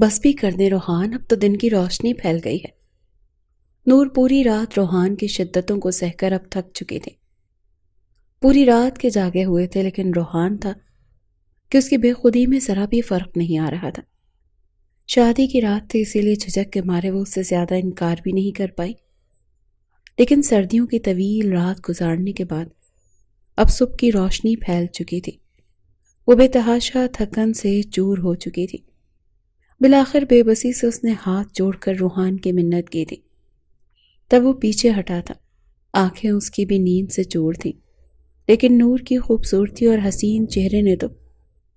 بس بھی کر دیں روحان، اب تو دن کی روشنی پھیل گئی ہے۔ نور پوری رات روحان کی شدتوں کو سہ کر اب تھک چکی تھی۔ پوری رات کے جاگے ہوئے تھے، لیکن روحان تھا کہ اس کی بے خودی میں ذرا بھی فرق نہیں آ رہا تھا۔ شادی کی رات تھی، اسی لیے جھجک کے مارے وہ اس سے زیادہ انکار بھی نہیں کر پائی، لیکن سردیوں کی طویل رات گزارنے کے بعد اب صبح کی روشنی پھیل چکی تھی۔ وہ بے تحاشا تھکن سے چور ہو چکی تھی۔ بالآخر بے بسی سے اس نے ہاتھ جوڑ کر روحان کی منت کی تھی۔ تب وہ پیچھے ہٹا تھا، آنکھیں اس کی بھی نیند سے چور تھیں، لیکن نور کی خوبصورتی اور حسین چہرے نے تو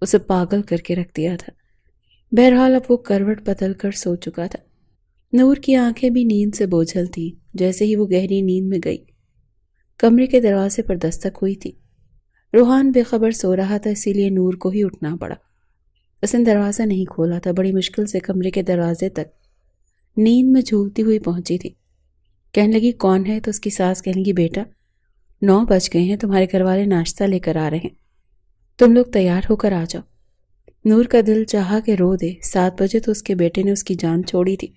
اسے پاگل کر کے رکھ دیا تھا۔ بہرحال اب وہ کروٹ بدل کر سو چکا تھا۔ نور کی آنکھیں بھی نیند سے بوجھل تھیں۔ جیسے ہی وہ گہری نیند میں گئی، کمرے کے دروازے پر دستک ہوئی تھی۔ روحان بے خبر سو رہا تھا، اسی لیے نور کو ہی اٹھنا پڑا۔ اس نے دروازہ نہیں کھولا تھا، بڑی مشکل سے کمرے کے دروازے تک نیند میں جھولتی ہوئی پہنچی تھی۔ کہنے لگی کون ہے؟ تو اس کی ساس کہنے لگی بیٹا 9 بج گئے ہیں، تمہارے گھر والے ناشتہ لے کر آ رہے ہیں، تم لوگ تیار ہو کر آ جاؤ۔ نور کا دل چاہا کہ رو دے، 7 بجے تو اس کے بیٹے نے اس کی جان چھوڑی تھی۔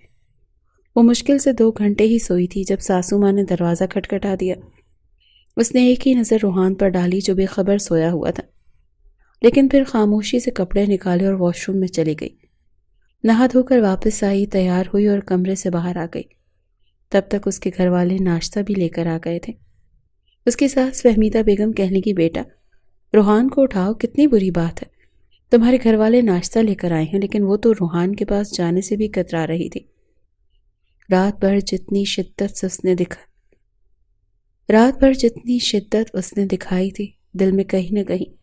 وہ مشکل سے 2 گھنٹے ہی سوئی تھی جب ساسو ماں نے دروازہ کھٹکھٹا دیا۔ اس نے ایک ہی نظر روحان پر ڈالی جو بے خبر سویا ہوا تھا، لیکن پھر خاموشی سے کپڑے نکالے اور واش روم میں چلی گئی۔ نہا دھو کر واپس آئی، تیار ہوئی اور کمرے سے باہر آ گئی۔ تب تک اس کے گھر والے ناشتہ بھی لے کر آ گئے تھے۔ اس کی ساس فہمیدہ بیگم کہنے لگی بیٹا روحان کو اٹھاؤ، کتنی بری بات ہے، تمہارے گھر والے ناشتہ لے کر آئے ہیں۔ لیکن وہ تو روحان کے پاس جانے سے بھی کترا رہی تھی۔ رات بھر جتنی شدت اس نے دکھائی تھی، دل میں کہیں نہ کہیں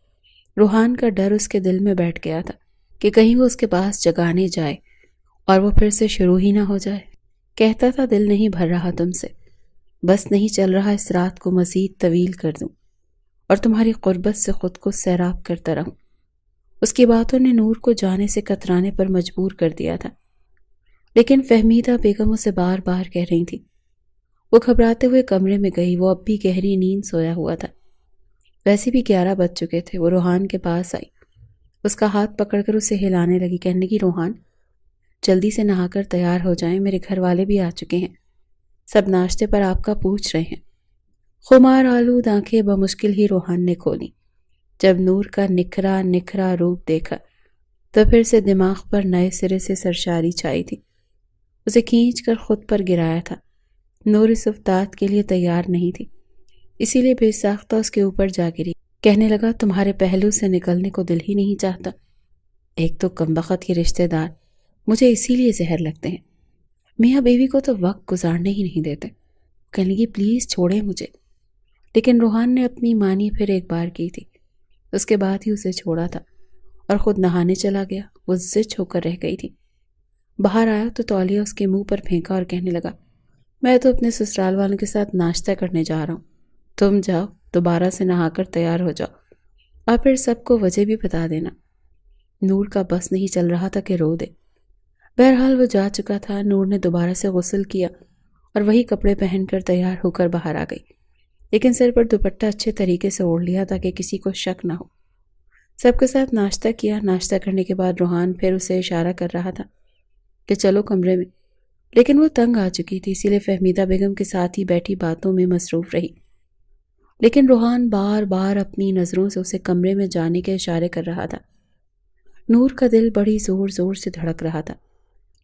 روحان کا ڈر اس کے دل میں بیٹھ گیا تھا کہ کہیں وہ اس کے پاس جگانے جائے اور وہ پھر سے شروع ہی نہ ہو جائے۔ کہتا تھا دل نہیں بھر رہا تم سے، بس نہیں چل رہا اس رات کو مزید طویل کر دوں اور تمہاری قربت سے خود کو سیراب کرتا رہوں۔ اس کی باتوں نے نور کو جانے سے کترانے پر مجبور کر دیا تھا، لیکن فہمیدہ بیگم اسے بار بار کہہ رہی تھی۔ وہ گھبراتے ہوئے کمرے میں گئی۔ وہ اب بھی گہری نیند سویا ہوا تھا، ویسے بھی 11 بج چکے تھے۔ وہ روحان کے پاس آئی، اس کا ہاتھ پکڑ کر اسے ہلانے لگی، کہنے لگی روحان جلدی سے نہا کر تیار ہو جائیں، میرے گھر والے بھی آ چکے ہیں، سب ناشتے پر آپ کا پوچھ رہے ہیں۔ خمار آلود آنکھیں بمشکل ہی روحان نے کھولی۔ جب نور کا نکھرا روپ دیکھا تو پھر سے دماغ پر نئے سرے سے سرشاری چھائی تھی۔ اسے کھینچ کر خود پر گرایا تھا۔ نور اس افتاد کے لیے تیار نہیں تھی، اسی لیے بے ساختہ اس کے اوپر جا گری۔ کہنے لگا تمہارے پہلو سے نکلنے کو دل ہی نہیں چاہتا، ایک تو کمبخت کے رشتہ دار مجھے اسی لیے زہر لگتے ہیں، میاں بیوی کو تو وقت گزارنے ہی نہیں دیتے۔ کہنے لگی پلیز چھوڑیں مجھے، لیکن روحان نے اپنی مانی پھر ایک بار کی تھی، اس کے بعد ہی اسے چھوڑا تھا اور خود نہانے چلا گیا۔ وہ زچ ہو کر رہ گئی تھی۔ باہر آیا تو تولیہ اس کے منہ پر پھینکا اور کہنے لگا میں تو اپنے سسرال والوں کے ساتھ ناشتہ کرنے جا رہا ہوں، تم جاؤ دوبارہ سے نہا کر تیار ہو جاؤ اور پھر سب کو وجہ بھی بتا دینا۔ نور کا بس نہیں چل رہا تھا کہ رو دے۔ بہرحال وہ جا چکا تھا۔ نور نے دوبارہ سے غسل کیا اور وہی کپڑے پہن کر تیار ہو کر باہر آ گئی، لیکن سر پر دوپٹہ اچھے طریقے سے اوڑھ لیا تاکہ کسی کو شک نہ ہو۔ سب کے ساتھ ناشتہ کیا۔ ناشتہ کرنے کے بعد روحان پھر اسے اشارہ کر رہا تھا کہ چلو کمرے میں، لیکن وہ تنگ آ چکی تھی، اسی لیے فہمیدہ بیگم کے ساتھ ہی بیٹھی باتوں میں مصروف رہی۔ لیکن روحان بار بار اپنی نظروں سے اسے کمرے میں جانے کے اشارے کر رہا تھا۔ نور کا دل بڑی زور زور سے دھڑک رہا تھا،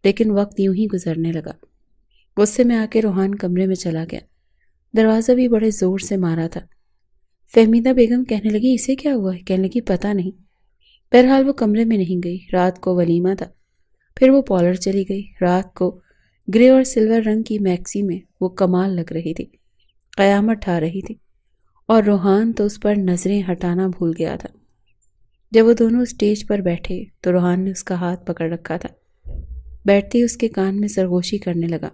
لیکن وقت یوں ہی گزرنے لگا۔ غصے میں آ کے روحان کمرے میں چلا گیا۔ دروازہ بھی بڑے زور سے مارا تھا۔ فہمیدہ بیگم کہنے لگی اسے کیا ہوا ہے؟ کہنے لگی پتہ نہیں۔ بہرحال وہ کمرے میں نہیں گئی۔ رات کو ولیمہ تھا۔ پھر وہ پارلر چلی گئی۔ رات کو گرے اور سلور رنگ کی میکسی میں وہ کمال لگ رہی تھی، قیامت ٹھا رہی تھی، اور روحان تو اس پر نظریں ہٹانا بھول گیا تھا۔ جب وہ دونوں اسٹیج پر بیٹھے تو روحان نے اس کا ہاتھ پکڑ رکھا تھا۔ بیٹھتے ہی اس کے کان میں سرگوشی کرنے لگا،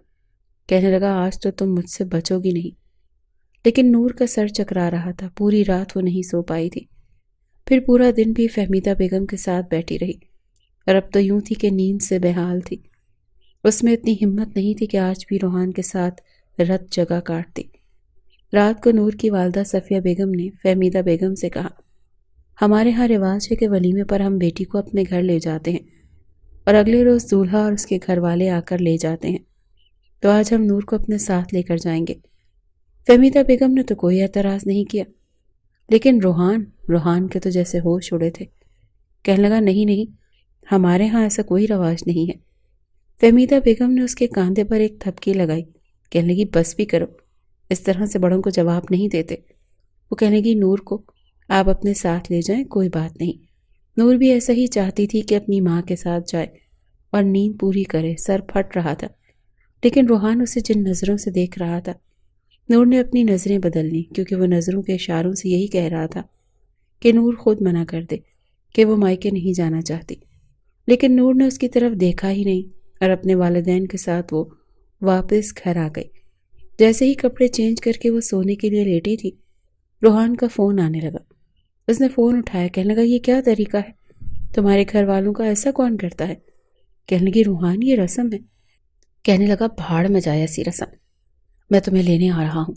کہنے لگا آج تو تم مجھ سے بچو گی نہیں۔ لیکن نور کا سر چکرا رہا تھا، پوری رات وہ نہیں سو پائی تھی۔ پھر پورا دن بھی فہمیدہ بیگم کے ساتھ بیٹھی رہی، اور اب تو یوں تھی کہ نیند سے بحال تھی۔ اس میں اتنی ہمت نہیں تھی کہ آج بھی روحان کے ساتھ رت جگہ کاٹتی۔ رات کو نور کی والدہ صفیہ بیگم نے فہمیدہ بیگم سے کہا ہمارے ہاں رواج ہے کہ ولیمے پر ہم بیٹی کو اپنے گھر لے جاتے ہیں اور اگلے روز دولہا اور اس کے گھر والے آ کر لے جاتے ہیں، تو آج ہم نور کو اپنے ساتھ لے کر جائیں گے۔ فہمیدہ بیگم نے تو کوئی اعتراض نہیں کیا، لیکن روحان کے تو جیسے ہوش اڑے تھے۔ کہنے لگا نہیں، ہمارے ہاں ایسا کوئی رواج نہیں ہے۔ فہمیدہ بیگم نے اس کے کاندھے پر ایک تھپکی لگائی، کہنے لگی بس بھی کرو، اس طرح سے بڑوں کو جواب نہیں دیتے۔ وہ کہنے لگی نور کو آپ اپنے ساتھ لے جائیں، کوئی بات نہیں۔ نور بھی ایسا ہی چاہتی تھی کہ اپنی ماں کے ساتھ جائے اور نیند پوری کرے، سر پھٹ رہا تھا، لیکن روحان اسے جن نظروں سے دیکھ رہا تھا، نور نے اپنی نظریں بدل لیں، کیونکہ وہ نظروں کے اشاروں سے یہی کہہ رہا تھا کہ نور خود منع کر دے کہ وہ مائکے نہیں جانا چاہتی۔ لیکن نور نے اس کی طرف دیکھا ہی نہیں اور اپنے والدین کے ساتھ وہ واپس گھر آ گئی۔ جیسے ہی کپڑے چینج کر کے وہ سونے کے لیے لیٹی تھی، روحان کا فون آنے لگا۔ اس نے فون اٹھایا، کہنے لگا یہ کیا طریقہ ہے، تمہارے گھر والوں کا ایسا کون کرتا ہے؟ کہنے لگی روحان یہ رسم ہے۔ کہنے لگا بھاڑ میں جائے ایسی رسم، میں تمہیں لینے آ رہا ہوں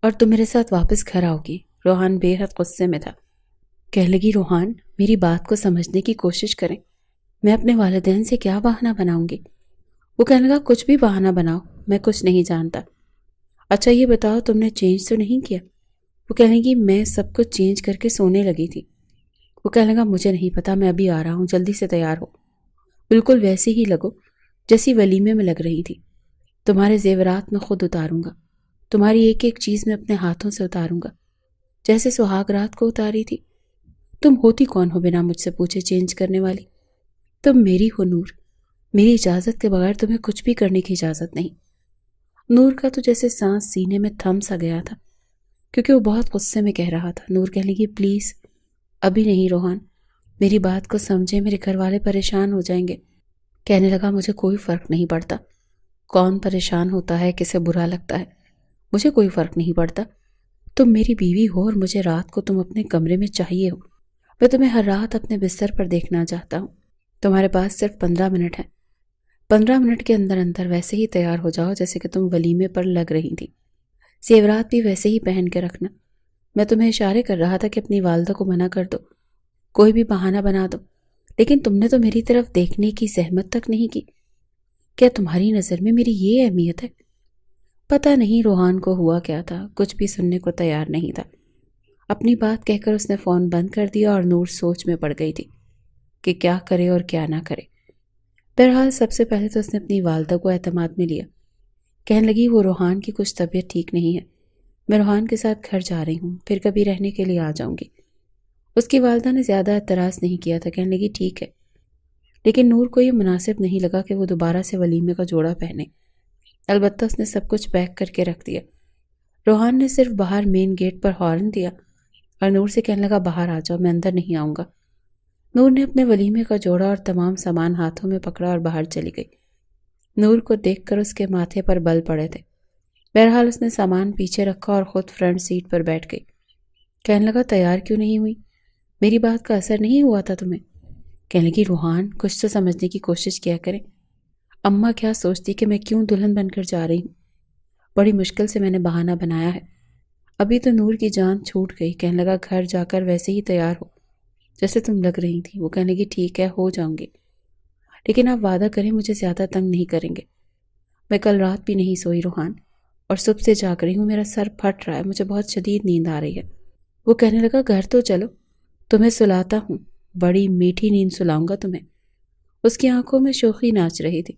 اور تم میرے ساتھ واپس گھر آؤ گی۔ روحان بے حد غصے میں تھا۔ کہنے لگی روحان میری بات کو سمجھنے کی کوشش کریں، میں اپنے والدین سے کیا بہانہ بناؤں گی؟ وہ کہنے لگا کچھ بھی بہانہ بناؤ، میں کچھ نہیں جانتا۔ اچھا یہ بتاؤ تم نے چینج تو نہیں کیا؟ وہ کہنے لگی میں سب کچھ چینج کر کے سونے لگی تھی۔ وہ کہنے لگا مجھے نہیں پتا، میں ابھی آ رہا ہوں، جلدی سے تیار ہو، بالکل ویسی ہی لگو جیسی ولیمے میں لگ رہی تھی۔ تمہارے زیورات میں خود اتاروں گا، تمہاری ایک ایک چیز میں اپنے ہاتھوں سے اتاروں گا، جیسے سہاگ رات کو اتاری تھی۔ تم ہوتی کون ہو بنا مجھ سے پوچھے چینج کرنے والی؟ تم میری ہو نور، میری اجازت کے بغیر تمہیں کچھ بھی کرنے کی اجازت نہیں۔ نور کا تو جیسے سانس سینے میں تھم سا گیا تھا، کیونکہ وہ بہت غصے میں کہہ رہا تھا۔ نور کہنے لگی پلیز ابھی نہیں روحان، میری بات کو سمجھے، میرے گھر والے پریشان ہو جائیں گے۔ کہنے لگا مجھے کوئی فرق نہیں پڑتا کون پریشان ہوتا ہے، کسے برا لگتا ہے، مجھے کوئی فرق نہیں پڑتا۔ تم میری بیوی ہو اور مجھے رات کو تم اپنے کمرے میں چاہیے ہو۔ میں تمہیں ہر رات اپنے بستر پر دیکھنا چاہتا ہوں۔ تمہارے پاس صرف 15 منٹ ہیں، 15 منٹ کے اندر اندر ویسے ہی تیار ہو جاؤ جیسے کہ تم ولیمے پر لگ رہی تھی، زیورات بھی ویسے ہی پہن کے رکھنا۔ میں تمہیں اشارے کر رہا تھا کہ اپنی والدہ کو منع کر دو، کوئی بھی بہانہ بنا دو، لیکن تم نے تو میری طرف دیکھنے کی زحمت تک نہیں کی۔ کیا تمہاری نظر میں میری یہ اہمیت ہے؟ پتہ نہیں روحان کو ہوا کیا تھا، کچھ بھی سننے کو تیار نہیں تھا۔ اپنی بات کہہ کر اس نے فون بند کر دیا اور نور سوچ میں پڑ گئی تھی کہ کیا کرے اور کیا نہ کرے۔ بہرحال سب سے پہلے تو اس نے اپنی والدہ کو اعتماد میں لیا۔ کہنے لگی وہ روحان کی کچھ طبیعت ٹھیک نہیں ہے، میں روحان کے ساتھ گھر جا رہی ہوں، پھر کبھی رہنے کے لیے آ جاؤں گی۔ اس کی والدہ نے زیادہ اعتراض نہیں کیا تھا، کہنے لگی ٹھیک ہے، لیکن نور کو یہ مناسب نہیں لگا کہ وہ دوبارہ سے ولیمے کا جوڑا پہنے۔ البتہ اس نے سب کچھ پیک کر کے رکھ دیا۔ روحان نے صرف باہر مین گیٹ پر ہارن دیا اور نور سے کہنے لگا باہر آ جاؤ، میں اندر نہیں آؤں گا۔ نور نے اپنے ولیمے کا جوڑا اور تمام سامان ہاتھوں میں پکڑا اور باہر چلی گئی۔ نور کو دیکھ کر اس کے ماتھے پر بل پڑے تھے۔ بہرحال اس نے سامان پیچھے رکھا اور خود فرنٹ سیٹ پر بیٹھ گئی۔ کہنے لگا تیار کیوں نہیں ہوئی؟ میری بات کا اثر نہیں ہوا تھا تمہیں؟ کہنے لگی روحان کچھ تو سمجھنے کی کوشش کیا کریں، اماں کیا سوچتی کہ میں کیوں دلہن بن کر جا رہی ہوں؟ بڑی مشکل سے میں نے بہانہ بنایا ہے، ابھی تو نور کی جان چھوٹ گئی۔ کہنے لگا گھر جا کر ویسے ہی تیار ہو جیسے تم لگ رہی تھی۔ وہ کہنے لگی ٹھیک ہے ہو جاؤں گی، لیکن آپ وعدہ کریں مجھے زیادہ تنگ نہیں کریں گے۔ میں کل رات بھی نہیں سوئی روحان، اور صبح سے جاگ رہی ہوں، میرا سر پھٹ رہا ہے، مجھے بہت شدید نیند آ رہی ہے۔ وہ کہنے لگا گھر تو چلو، تمہیں سلاتا ہوں، بڑی میٹھی نیند سلاؤں گا تمہیں۔ اس کی آنکھوں میں شوخی ناچ رہی تھی۔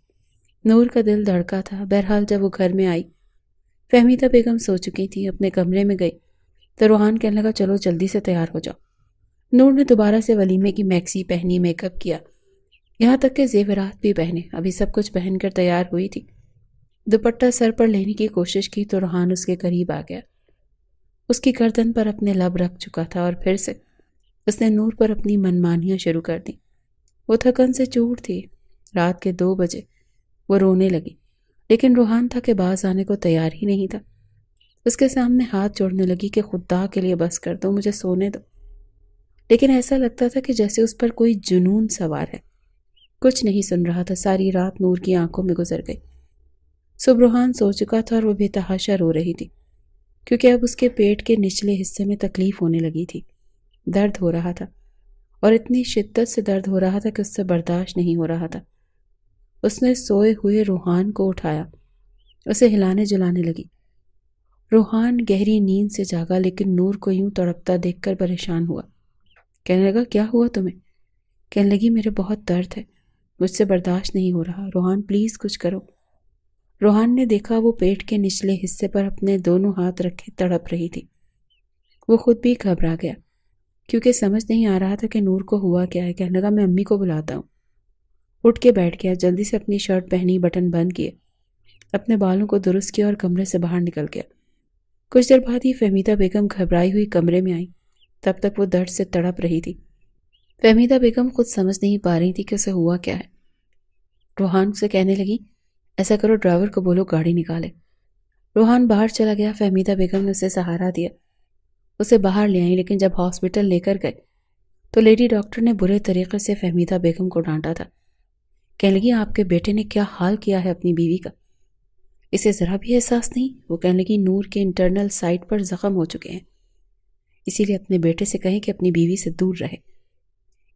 نور کا دل دھڑکا تھا۔ بہرحال جب وہ گھر میں آئی، فہمیدہ بیگم سو چکی تھی، اپنے کمرے میں گئی تو روحان کہنے لگا چلو جلدی سے تیار ہو جاؤ۔ نور نے دوبارہ سے ولیمے کی میکسی پہنی، میک اپ کیا، یہاں تک کہ زیورات بھی پہنے، ابھی سب کچھ پہن کر تیار ہوئی تھی۔ دوپٹہ سر پر لینے کی کوشش کی تو روحان اس کے قریب آ گیا، اس کی گردن پر اپنے لب رکھ چکا تھا اور پھر سے اس نے نور پر اپنی منمانیاں شروع کر دیں۔ وہ تھکن سے چور تھی۔ رات کے 2 بجے وہ رونے لگی، لیکن روحان تھا کہ باز آنے کو تیار ہی نہیں تھا۔ اس کے سامنے ہاتھ جوڑنے لگی کہ خدا کے لیے بس کر دو، مجھے سونے دو، لیکن ایسا لگتا تھا کہ جیسے اس پر کوئی جنون سوار ہے۔ کچھ نہیں سن رہا تھا، ساری رات نور کی آنکھوں میں گزر گئی۔ صبح روحان سو چکا تھا اور وہ بے تحاشا رو رہی تھی، کیونکہ اب اس کے پیٹ کے نچلے حصے میں تکلیف ہونے لگی تھی، درد ہو رہا تھا، اور اتنی شدت سے درد ہو رہا تھا کہ اس سے برداشت نہیں ہو رہا تھا۔ اس نے سوئے ہوئے روحان کو اٹھایا، اسے ہلانے جلانے لگی۔ روحان گہری نیند سے جاگا، لیکن نور کو یوں تڑپتا دیکھ کر پریشان ہوا۔ کہنے لگا کیا ہوا تمہیں؟ کہنے لگی میرے بہت درد ہے، مجھ سے برداشت نہیں ہو رہا، روحان پلیز کچھ کرو۔ روحان نے دیکھا وہ پیٹ کے نچلے حصے پر اپنے دونوں ہاتھ رکھے تڑپ رہی تھی۔ وہ خود بھی گھبرا گیا کیونکہ سمجھ نہیں آ رہا تھا کہ نور کو ہوا کیا ہے۔ کہنے لگا میں امی کو بلاتا ہوں۔ اٹھ کے بیٹھ گیا، جلدی سے اپنی شرٹ پہنی، بٹن بند کیے، اپنے بالوں کو درست کیا اور کمرے سے باہر نکل گیا۔ کچھ دیر بعد ہی فہمیدہ بیگم گھبرائی ہوئی کمرے میں آئی، تب تک وہ درد سے تڑپ رہی تھی۔ فہمیدہ بیگم خود سمجھ نہیں پا رہی تھی کہ اسے ہوا کیا ہے۔ روحان سے کہنے لگی ایسا کرو ڈرائیور کو بولو گاڑی نکالے۔ روحان باہر چلا گیا، فہمیدہ بیگم نے اسے سہارا دیا، اسے باہر لے آئی، لیکن جب ہاسپٹل لے کر گئے تو لیڈی ڈاکٹر نے برے طریقے سے فہمیدہ بیگم کو ڈانٹا تھا۔ کہنے لگی آپ کے بیٹے نے کیا حال کیا ہے اپنی بیوی کا، اسے ذرا بھی احساس نہیں۔ وہ کہنے لگی نور کے انٹرنل سائٹ پر زخم ہو چکے ہیں، اسی لیے اپنے بیٹے سے کہیں کہ اپنی بیوی سے دور رہے۔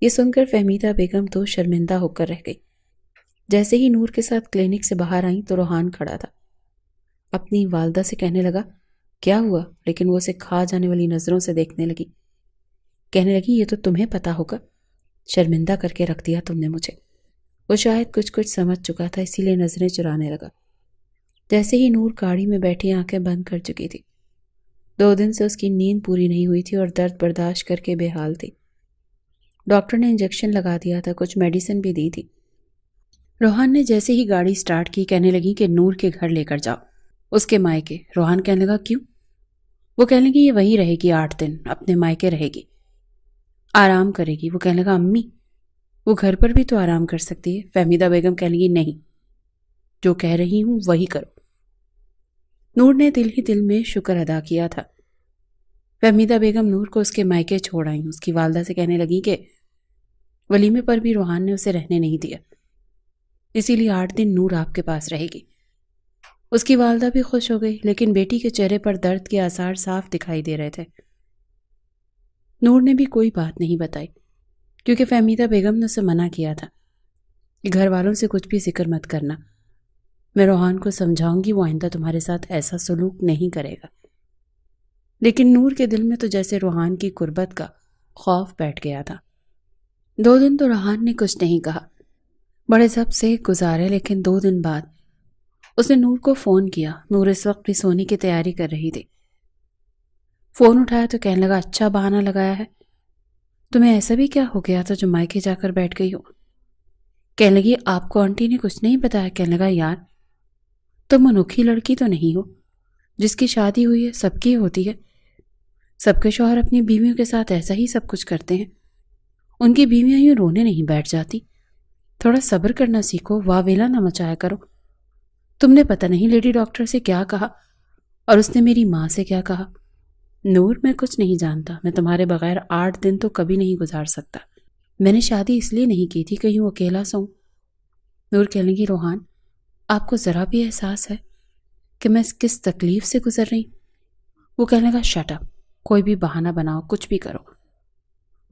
یہ سن کر فہمیدہ بیگم تو شرمندہ ہو کر رہ گئی۔ جیسے ہی نور کے ساتھ کلینک سے باہر آئیں تو روحان کھڑا تھا، اپنی والدہ سے کہنے لگا کیا ہوا، لیکن وہ اسے کھا جانے والی نظروں سے دیکھنے لگی۔ کہنے لگی یہ تو تمہیں پتا ہوگا، شرمندہ کر کے رکھ دیا تم نے مجھے۔ وہ شاید کچھ سمجھ چکا تھا، اسی لیے نظریں چرانے لگا۔ جیسے ہی نور گاڑی میں بیٹھی آنکھیں بند کر چکی تھی۔ 2 دن سے اس کی نیند پوری نہیں ہوئی تھی اور درد برداشت کر کے بے حال تھی۔ ڈاکٹر نے انجیکشن لگا دیا تھا، کچھ میڈیسن بھی دی تھی۔ روحان نے جیسے ہی گاڑی سٹارٹ کی کہنے لگی کہ نور کے گھر لے کر جاؤ، اس کے مائکے۔ روحان کہنے لگا کیوں؟ وہ کہنے لگی یہ وہیں رہے گی 8 دن، اپنے مائکے رہے گی، آرام کرے گی۔ وہ کہنے لگا امی وہ گھر پر بھی تو آرام کر سکتی ہے۔ فہمیدہ بیگم کہنے لگی نہیں، جو کہہ رہی ہوں وہی کرو۔ نور نے دل ہی دل میں شکر ادا کیا تھا۔ فہمیدہ بیگم نور کو اس کے مائکے چھوڑ آئیں۔ اس کی والدہ سے کہنے لگی کہ ولیمے پر بھی روحان نے اسے رہنے نہیں دیا، اسی لیے 8 دن نور آپ کے پاس رہے گی۔ اس کی والدہ بھی خوش ہو گئی، لیکن بیٹی کے چہرے پر درد کے آثار صاف دکھائی دے رہے تھے۔ نور نے بھی کوئی بات نہیں بتائی کیونکہ فہمیدہ بیگم نے اسے منع کیا تھا کہ گھر والوں سے کچھ بھی ذکر مت کرنا، میں روحان کو سمجھاؤں گی، وہ آئندہ تمہارے ساتھ ایسا سلوک نہیں کرے گا۔ لیکن نور کے دل میں تو جیسے روحان کی قربت کا خوف بیٹھ گیا تھا۔ 2 دن تو روحان نے کچھ نہیں کہا، بڑے ضبط سے گزارے، لیکن 2 دن بعد اس نے نور کو فون کیا۔ نور اس وقت بھی سونے کی تیاری کر رہی تھی۔ فون اٹھایا تو کہنے لگا اچھا بہانہ لگایا ہے، تمہیں ایسا بھی کیا ہو گیا تھا جو مائکے جا کر بیٹھ گئی ہو؟ کہنے لگی آپ کو آنٹی نے کچھ نہیں بتایا؟ کہنے لگا یار تم انوکھی لڑکی تو نہیں ہو، جس کی شادی ہوئی ہے سب کی ہوتی ہے، سب کے شوہر اپنی بیویوں کے ساتھ ایسا ہی سب کچھ کرتے ہیں، ان کی بیویاں یوں رونے نہیں بیٹھ جاتی، تھوڑا صبر کرنا سیکھو، واویلا نہ مچایا کرو۔ تم نے پتہ نہیں لیڈی ڈاکٹر سے کیا کہا اور اس نے میری ماں سے کیا کہا۔ نور میں کچھ نہیں جانتا، میں تمہارے بغیر 8 دن تو کبھی نہیں گزار سکتا، میں نے شادی اس لیے نہیں کی تھی کہ یوں اکیلا سوؤں۔ نور کہنے لگی روحان آپ کو ذرا بھی احساس ہے کہ میں کس تکلیف سے گزر رہی؟ وہ کہنے لگا شٹ اپ، کوئی بھی بہانہ بناؤ، کچھ بھی کرو،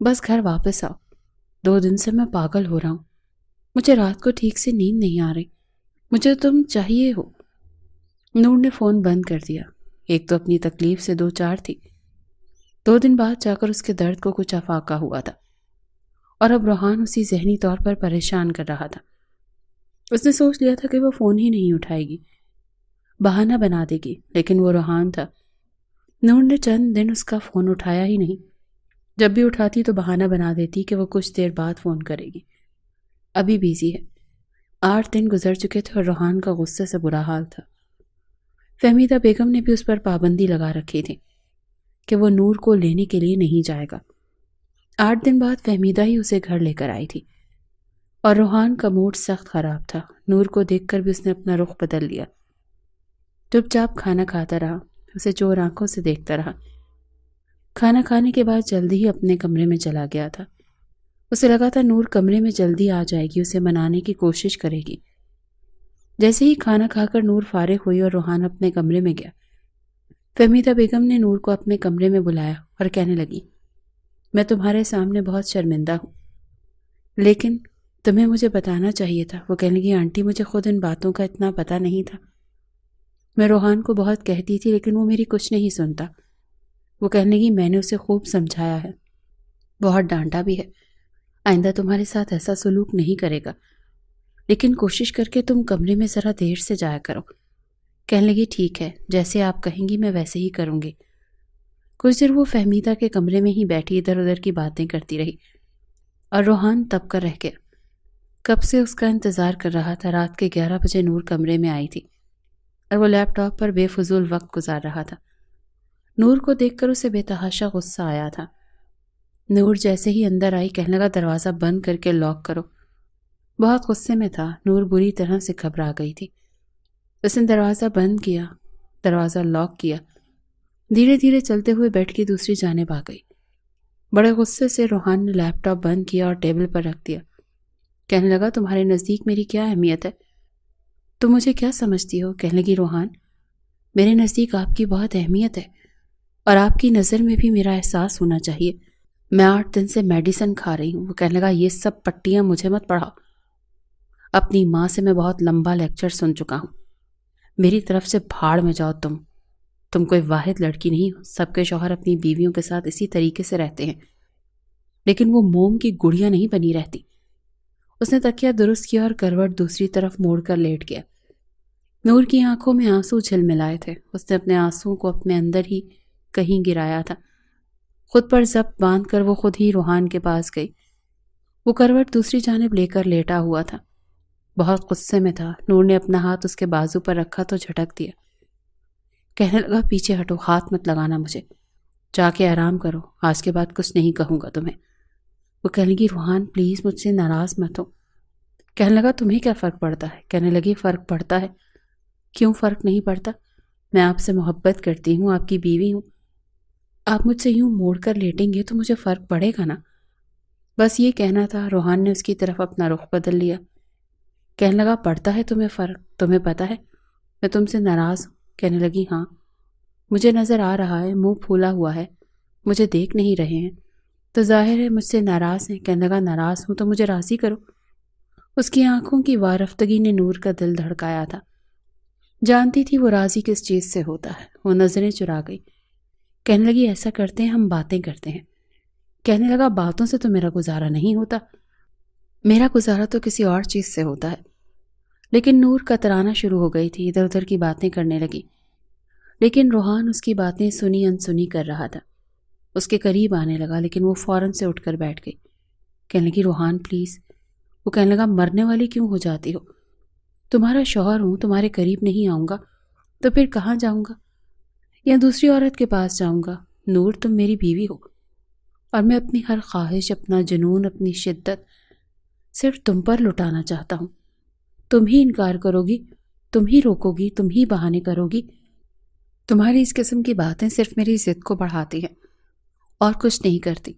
بس گھر واپس آؤ، 2 دن سے میں پاگل ہو رہا ہوں، مجھے رات کو ٹھیک سے نیند نہیں آ رہی، مجھے تم چاہیے ہو۔ نور نے فون بند کر دیا، ایک تو اپنی تکلیف سے 2-4 تھی، 2 دن بعد جا کر اس کے درد کو کچھ افاقہ ہوا تھا، اور اب روحان اسی ذہنی طور پر پریشان کر رہا تھا۔ اس نے سوچ لیا تھا کہ وہ فون ہی نہیں اٹھائے گی، بہانہ بنا دے گی، لیکن وہ روحان تھا۔ نور نے چند دن اس کا فون اٹھایا ہی نہیں، جب بھی اٹھاتی تو بہانہ بنا دیتی کہ وہ کچھ دیر بعد فون کرے گی، ابھی بیزی ہے۔ 8 دن گزر چکے تھے اور روحان کا غصے سے برا حال تھا۔ فہمیدہ بیگم نے بھی اس پر پابندی لگا رکھی تھی کہ وہ نور کو لینے کے لیے نہیں جائے گا۔ 8 دن بعد فہمیدہ ہی اسے گھر لے کر آئی تھی اور روحان کا موڈ سخت خراب تھا۔ نور کو دیکھ کر بھی اس نے اپنا رخ بدل لیا، چپ چاپ کھانا کھاتا رہا، اسے چور آنکھوں سے دیکھتا رہا۔ کھانا کھانے کے بعد جلدی ہی اپنے کمرے میں چلا گیا تھا۔ اسے لگا تھا نور کمرے میں جلدی آ جائے گی، اسے منانے کی کوشش کرے گی۔ جیسے ہی کھانا کھا کر نور فارغ ہوئی اور روحان اپنے کمرے میں گیا، فہمیدہ بیگم نے نور کو اپنے کمرے میں بلایا اور کہنے لگی میں تمہارے سامنے بہت شرمندہ ہوں، لیکن تمہیں مجھے بتانا چاہیے تھا۔ وہ کہنے لگی آنٹی مجھے خود ان باتوں کا اتنا پتہ نہیں تھا۔ میں روحان کو بہت کہتی تھی لیکن وہ میری کچھ نہیں سنتا۔ وہ کہنے لگی میں نے اسے خوب سمجھایا ہے، بہت ڈانٹا بھی ہے، آئندہ تمہارے ساتھ ایسا سلوک نہیں کرے گا، لیکن کوشش کر کے تم کمرے میں ذرا دیر سے جایا کرو۔ کہنے لگی ٹھیک ہے، جیسے آپ کہیں گی میں ویسے ہی کروں گی۔ کچھ دیر وہ فہمیدہ کے کمرے میں ہی بیٹھی ادھر ادھر کی باتیں کرتی رہی اور روحان تب کر رہ گیا۔ کب سے اس کا انتظار کر رہا تھا۔ رات کے 11 بجے نور کمرے میں آئی تھی اور وہ لیپ ٹاپ پر بے فضول وقت گزار رہا تھا۔ نور کو دیکھ کر اسے بے تحاشا غصہ آیا تھا۔ نور جیسے ہی اندر آئی کہنے لگا دروازہ بند کر کے لاک کرو۔ بہت غصے میں تھا، نور بری طرح سے گھبرا گئی تھی۔ اس نے دروازہ بند کیا، دروازہ لاک کیا، دھیرے دھیرے چلتے ہوئے بیڈ کی دوسری جانب آ گئی۔ بڑے غصے سے روحان نے لیپ ٹاپ بند کیا اور ٹیبل پر رکھ دیا۔ کہنے لگا تمہارے نزدیک میری کیا اہمیت ہے؟ تم مجھے کیا سمجھتی ہو؟ کہنے لگی روحان میرے نزدیک آپ کی بہت اہمیت ہے اور آپ کی نظر میں بھی میرا احساس ہونا چاہیے۔ میں 8 دن سے میڈیسن کھا رہی ہوں۔ وہ کہنے لگا یہ سب پٹیاں مجھے مت پڑھاؤ، اپنی ماں سے میں بہت لمبا لیکچر سن چکا ہوں، میری طرف سے بھاڑ میں جاؤ۔ تم کوئی واحد لڑکی نہیں ہو، سب کے شوہر اپنی بیویوں کے ساتھ اسی طریقے سے رہتے ہیں، لیکن وہ موم کی گڑیاں نہیں بنی رہتی۔ اس نے تکیہ درست کیا اور کروٹ دوسری طرف موڑ کر لیٹ گیا۔ نور کی آنکھوں میں آنسو جھلملائے تھے، اس نے اپنے آنسوؤں کو اپنے اندر ہی کہیں گرایا تھا۔ خود پر ضبط باندھ کر وہ خود ہی روحان کے پاس گئی۔ وہ کروٹ دوسری جانب لے کر لیٹا ہوا تھا، بہت غصے میں تھا۔ نور نے اپنا ہاتھ اس کے بازو پر رکھا تو جھٹک دیا۔ کہنے لگا پیچھے ہٹو، ہاتھ مت لگانا مجھے، جا کے آرام کرو، آج کے بعد کچھ نہیں کہوں گا تمہیں۔ وہ کہنے لگی روحان پلیز مجھ سے ناراض مت ہو۔ کہنے لگا تمہیں کیا فرق پڑتا ہے؟ کہنے لگی فرق پڑتا ہے۔ کیوں فرق نہیں پڑتا؟ میں آپ سے محبت کرتی ہوں، آپ کی بیوی ہوں، آپ مجھ سے یوں موڑ کر لیٹیں گے تو مجھے فرق پڑے گا نا؟ بس یہ کہنا تھا۔ روحان نے اس کی طرف اپنا رخ بدل لیا۔ کہنے لگا پڑتا ہے تمہیں فرق؟ تمہیں پتا ہے میں تم سے ناراض ہوں؟ کہنے لگی ہاں مجھے نظر آ رہا ہے، منہ پھولا ہوا ہے، مجھے دیکھ نہیں رہے ہیں تو ظاہر ہے مجھ سے ناراض ہیں۔ کہنے لگا ناراض ہوں تو مجھے راضی کرو۔ اس کی آنکھوں کی وارفتگی نے نور کا دل دھڑکایا تھا، جانتی تھی وہ راضی کس چیز سے ہوتا ہے۔ وہ نظریں چرا گئی، کہنے لگی ایسا کرتے ہیں ہم باتیں کرتے ہیں۔ کہنے لگا باتوں سے تو میرا گزارا نہیں ہوتا، میرا گزارا تو کسی اور چیز سے ہوتا ہے۔ لیکن نور کترانا شروع ہو گئی تھی، ادھر ادھر کی باتیں کرنے لگی، لیکن روحان اس کی باتیں سنی انسنی کر رہا تھا۔ اس کے قریب آنے لگا لیکن وہ فوراً سے اٹھ کر بیٹھ گئی۔ کہنے لگی روحان پلیز۔ وہ کہنے لگا مرنے والی کیوں ہو جاتی ہو؟ تمہارا شوہر ہوں، تمہارے قریب نہیں آؤں گا تو پھر کہاں جاؤں گا؟ یا دوسری عورت کے پاس جاؤں گا؟ نور تم میری بیوی ہو اور میں اپنی ہر خواہش، اپنا جنون، اپنی شدت صرف تم پر لٹانا چاہتا ہوں۔ تم ہی انکار کرو گی، تم ہی روکو گی، تم ہی بہانے کرو گی۔ تمہاری اس قسم کی باتیں صرف میری ضد کو بڑھاتی ہیں اور کچھ نہیں کرتی،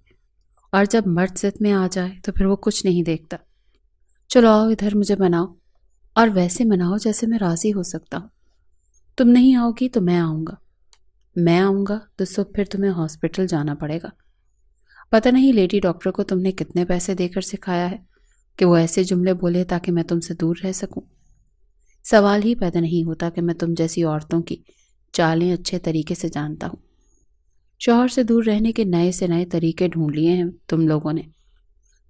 اور جب مرد ضد میں آ جائے تو پھر وہ کچھ نہیں دیکھتا۔ چلو آؤ ادھر مجھے مناؤ، اور ویسے مناؤ جیسے میں راضی ہو سکتا ہوں۔ تم نہیں آؤ گی تو میں آؤں گا، میں آؤں گا تو صبح پھر تمہیں ہاسپٹل جانا پڑے گا۔ پتہ نہیں لیڈی ڈاکٹر کو تم نے کتنے پیسے دے کر سکھایا ہے کہ وہ ایسے جملے بولے تاکہ میں تم سے دور رہ سکوں۔ سوال ہی پیدا نہیں ہوتا کہ میں تم جیسی عورتوں کی چالیں اچھے طریقے سے جانتا ہوں۔ شوہر سے دور رہنے کے نئے سے نئے طریقے ڈھونڈ لیے ہیں تم لوگوں نے۔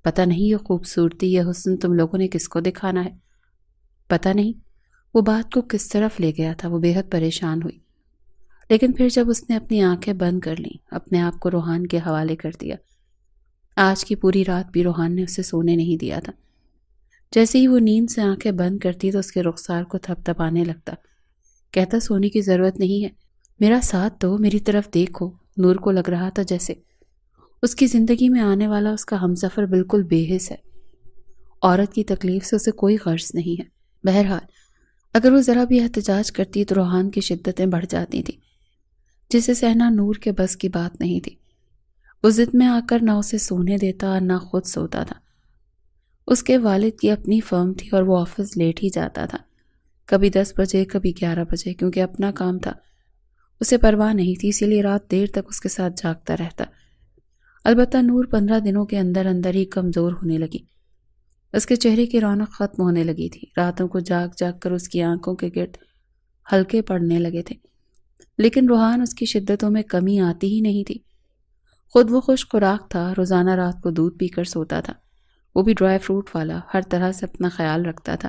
پتہ نہیں یہ خوبصورتی، یہ حسن تم لوگوں نے کس کو دکھانا ہے۔ پتہ نہیں وہ بات کو کس طرف لے گیا تھا۔ وہ بے حد پریشان ہوئی، لیکن پھر جب اس نے اپنی آنکھیں بند کر لیں، اپنے آپ کو روحان کے حوالے کر دیا۔ آج کی پوری رات بھی روحان نے اسے سونے نہیں دیا تھا۔ جیسے ہی وہ نیند سے آنکھیں بند کرتی تو اس کے رخسار کو تھپ تھپانے لگتا، کہتا سونے کی ضرورت نہیں ہے، میرا ساتھ دو، میری طرف دیکھو۔ نور کو لگ رہا تھا جیسے اس کی زندگی میں آنے والا اس کا ہمسفر بالکل بے حس ہے، عورت کی تکلیف سے اسے کوئی غرض نہیں ہے۔ بہرحال اگر وہ ذرا بھی احتجاج کرتی تو روحان کی شدتیں بڑھ جاتی تھیں، جسے سہنا نور کے بس کی بات نہیں تھی۔ وہ ضد میں آ کر نہ اسے سونے دیتا اور نہ خود سوتا تھا۔ اس کے والد کی اپنی فرم تھی اور وہ آفس لیٹ ہی جاتا تھا، کبھی 10 بجے کبھی 11 بجے، کیونکہ اپنا کام تھا، اسے پرواہ نہیں تھی، اسی لیے رات دیر تک اس کے ساتھ جاگتا رہتا۔ البتہ نور 15 دنوں کے اندر اندر ہی کمزور ہونے لگی۔ اس کے چہرے کی رونق ختم ہونے لگی تھی۔ راتوں کو جاگ جاگ کر اس کی آنکھوں کے گرد ہلکے پڑنے لگے تھے، لیکن روحان اس کی شدتوں میں کمی آتی ہی نہیں تھی۔ خود وہ خوش خوراک تھا، روزانہ رات کو دودھ پی کر سوتا تھا، وہ بھی ڈرائی فروٹ والا، ہر طرح سے اپنا خیال رکھتا تھا۔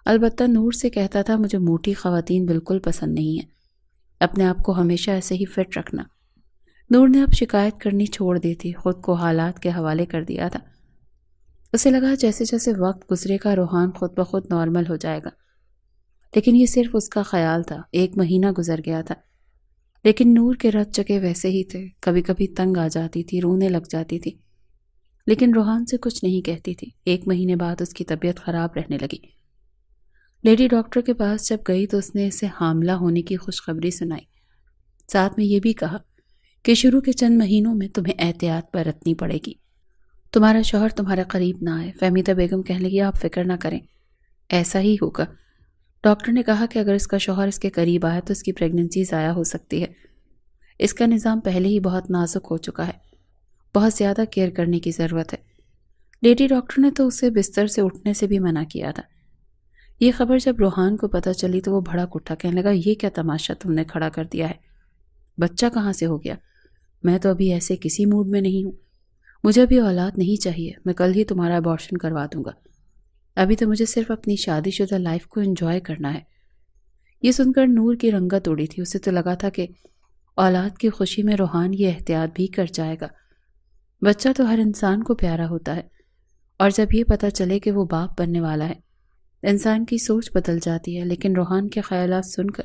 البتہ نور سے کہتا تھا مجھے موٹی خواتین بالکل پسند نہیں ہیں، اپنے آپ کو ہمیشہ ایسے ہی فٹ رکھنا۔ نور نے اب شکایت کرنی چھوڑ دی تھی، خود کو حالات کے حوالے کر دیا تھا۔ اسے لگا جیسے جیسے وقت گزرے گا روحان خود بخود نارمل ہو جائے گا، لیکن یہ صرف اس کا خیال تھا۔ 1 مہینہ گزر گیا تھا، لیکن نور کے رت چکے ویسے ہی تھے، کبھی کبھی تنگ آ جاتی تھی، رونے لگ جاتی تھی، لیکن روحان سے کچھ نہیں کہتی تھی۔ 1 مہینے بعد اس کی طبیعت خراب رہنے لگی۔ لیڈی ڈاکٹر کے پاس جب گئی تو اس نے اسے حاملہ ہونے کی خوشخبری سنائی، ساتھ میں یہ بھی کہا کہ شروع کے چند مہینوں میں تمہیں احتیاط برتنی پڑے گی، تمہارا شوہر تمہارے قریب نہ آئے۔ فہمیدہ بیگم کہنے لگی آپ فکر نہ کریں، ایسا ہی ہوگا۔ ڈاکٹر نے کہا کہ اگر اس کا شوہر اس کے قریب آئے تو اس کی پریگننسی ضائع ہو سکتی ہے، اس کا نظام پہلے ہی بہت نازک ہو چکا ہے، بہت زیادہ کیئر کرنے کی ضرورت ہے۔ لیڈی ڈاکٹر نے تو اسے بستر سے اٹھنے سے بھی منع کیا تھا۔ یہ خبر جب روحان کو پتہ چلی تو وہ بھڑک اٹھا، کہنے لگا یہ کیا تماشا تم نے کھڑا کر دیا ہے، بچہ کہاں سے ہو گیا؟ میں تو ابھی ایسے کسی موڈ میں نہیں ہوں، مجھے ابھی اولاد نہیں چاہیے، میں کل ہی تمہارا ابارشن کروا دوں گا، ابھی تو مجھے صرف اپنی شادی شدہ لائف کو انجوائے کرنا ہے۔ یہ سن کر نور کی رنگت اڑی تھی، اسے تو لگا تھا کہ اولاد کی خوشی میں روحان یہ احتیاط بھی کر جائے گا۔ بچہ تو ہر انسان کو پیارا ہوتا ہے، اور جب یہ پتہ چلے کہ وہ باپ بننے والا ہے انسان کی سوچ بدل جاتی ہے۔ لیکن روحان کے خیالات سن کر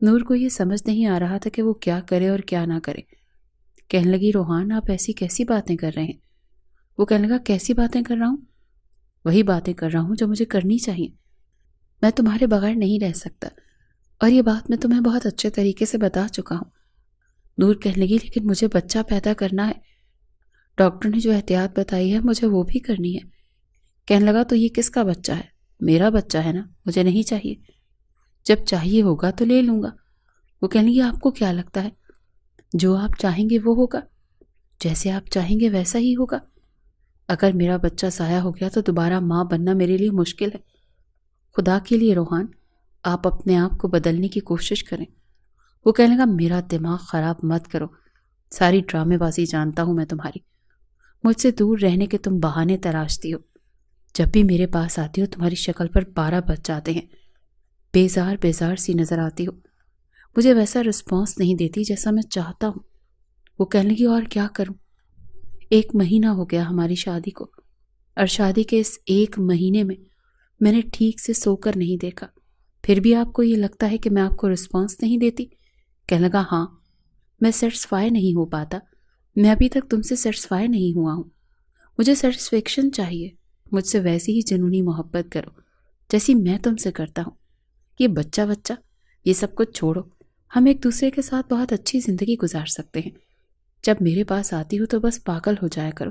نور کو یہ سمجھ نہیں آ رہا تھا کہ وہ کیا کرے اور کیا نہ کرے۔ کہنے لگی روحان آپ ایسی کیسی باتیں کر رہے ہیں؟ وہ کہنے لگا کیسی باتیں کر رہا ہوں؟ وہی باتیں کر رہا ہوں جو مجھے کرنی چاہیے، میں تمہارے بغیر نہیں رہ سکتا، اور یہ بات میں تمہیں بہت اچھے طریقے سے بتا چکا ہوں۔ نور کہنے لگی لیکن مجھے بچہ پیدا کرنا ہے، ڈاکٹر نے جو احتیاط بتائی ہے مجھے وہ بھی کرنی ہے۔ کہنے لگا تو یہ کس کا بچہ ہے؟ میرا بچہ ہے نا، مجھے نہیں چاہیے، جب چاہیے ہوگا تو لے لوں گا۔ وہ کہنے لگی آپ کو کیا لگتا ہے جو آپ چاہیں گے وہ ہوگا، جیسے آپ چاہیں گے ویسا ہی ہوگا۔ اگر میرا بچہ ضائع ہو گیا تو دوبارہ ماں بننا میرے لیے مشکل ہے۔ خدا کے لیے روحان آپ اپنے آپ کو بدلنے کی کوشش کریں۔ وہ کہنے لگا میرا دماغ خراب مت کرو، ساری ڈرامے بازی جانتا ہوں میں تمہاری، مجھ سے دور رہنے کے تم بہانے تراشتی ہو، جب بھی میرے پاس آتی ہو تمہاری شکل پر 12 بچ جاتے ہیں، بیزار بیزار سی نظر آتی ہو، مجھے ویسا رسپانس نہیں دیتی جیسا میں چاہتا ہوں۔ وہ کہنے لگی اور کیا کروں؟ 1 مہینہ ہو گیا ہماری شادی کو، اور شادی کے اس 1 مہینے میں نے ٹھیک سے سو کر نہیں دیکھا، پھر بھی آپ کو یہ لگتا ہے کہ میں آپ کو رسپانس نہیں دیتی؟ کہنے لگا ہاں، میں سیٹسفائی نہیں ہو پاتا، میں ابھی تک تم سے سیٹسفائی نہیں ہوا ہوں، مجھے سیٹسفیکشن چاہیے، مجھ سے ویسی ہی جنونی محبت کرو جیسی میں تم سے کرتا ہوں۔ یہ بچہ یہ سب کچھ چھوڑو، ہم ایک دوسرے کے ساتھ بہت اچھی زندگی گزار سکتے ہیں، جب میرے پاس آتی ہو تو بس پاگل ہو جایا کرو،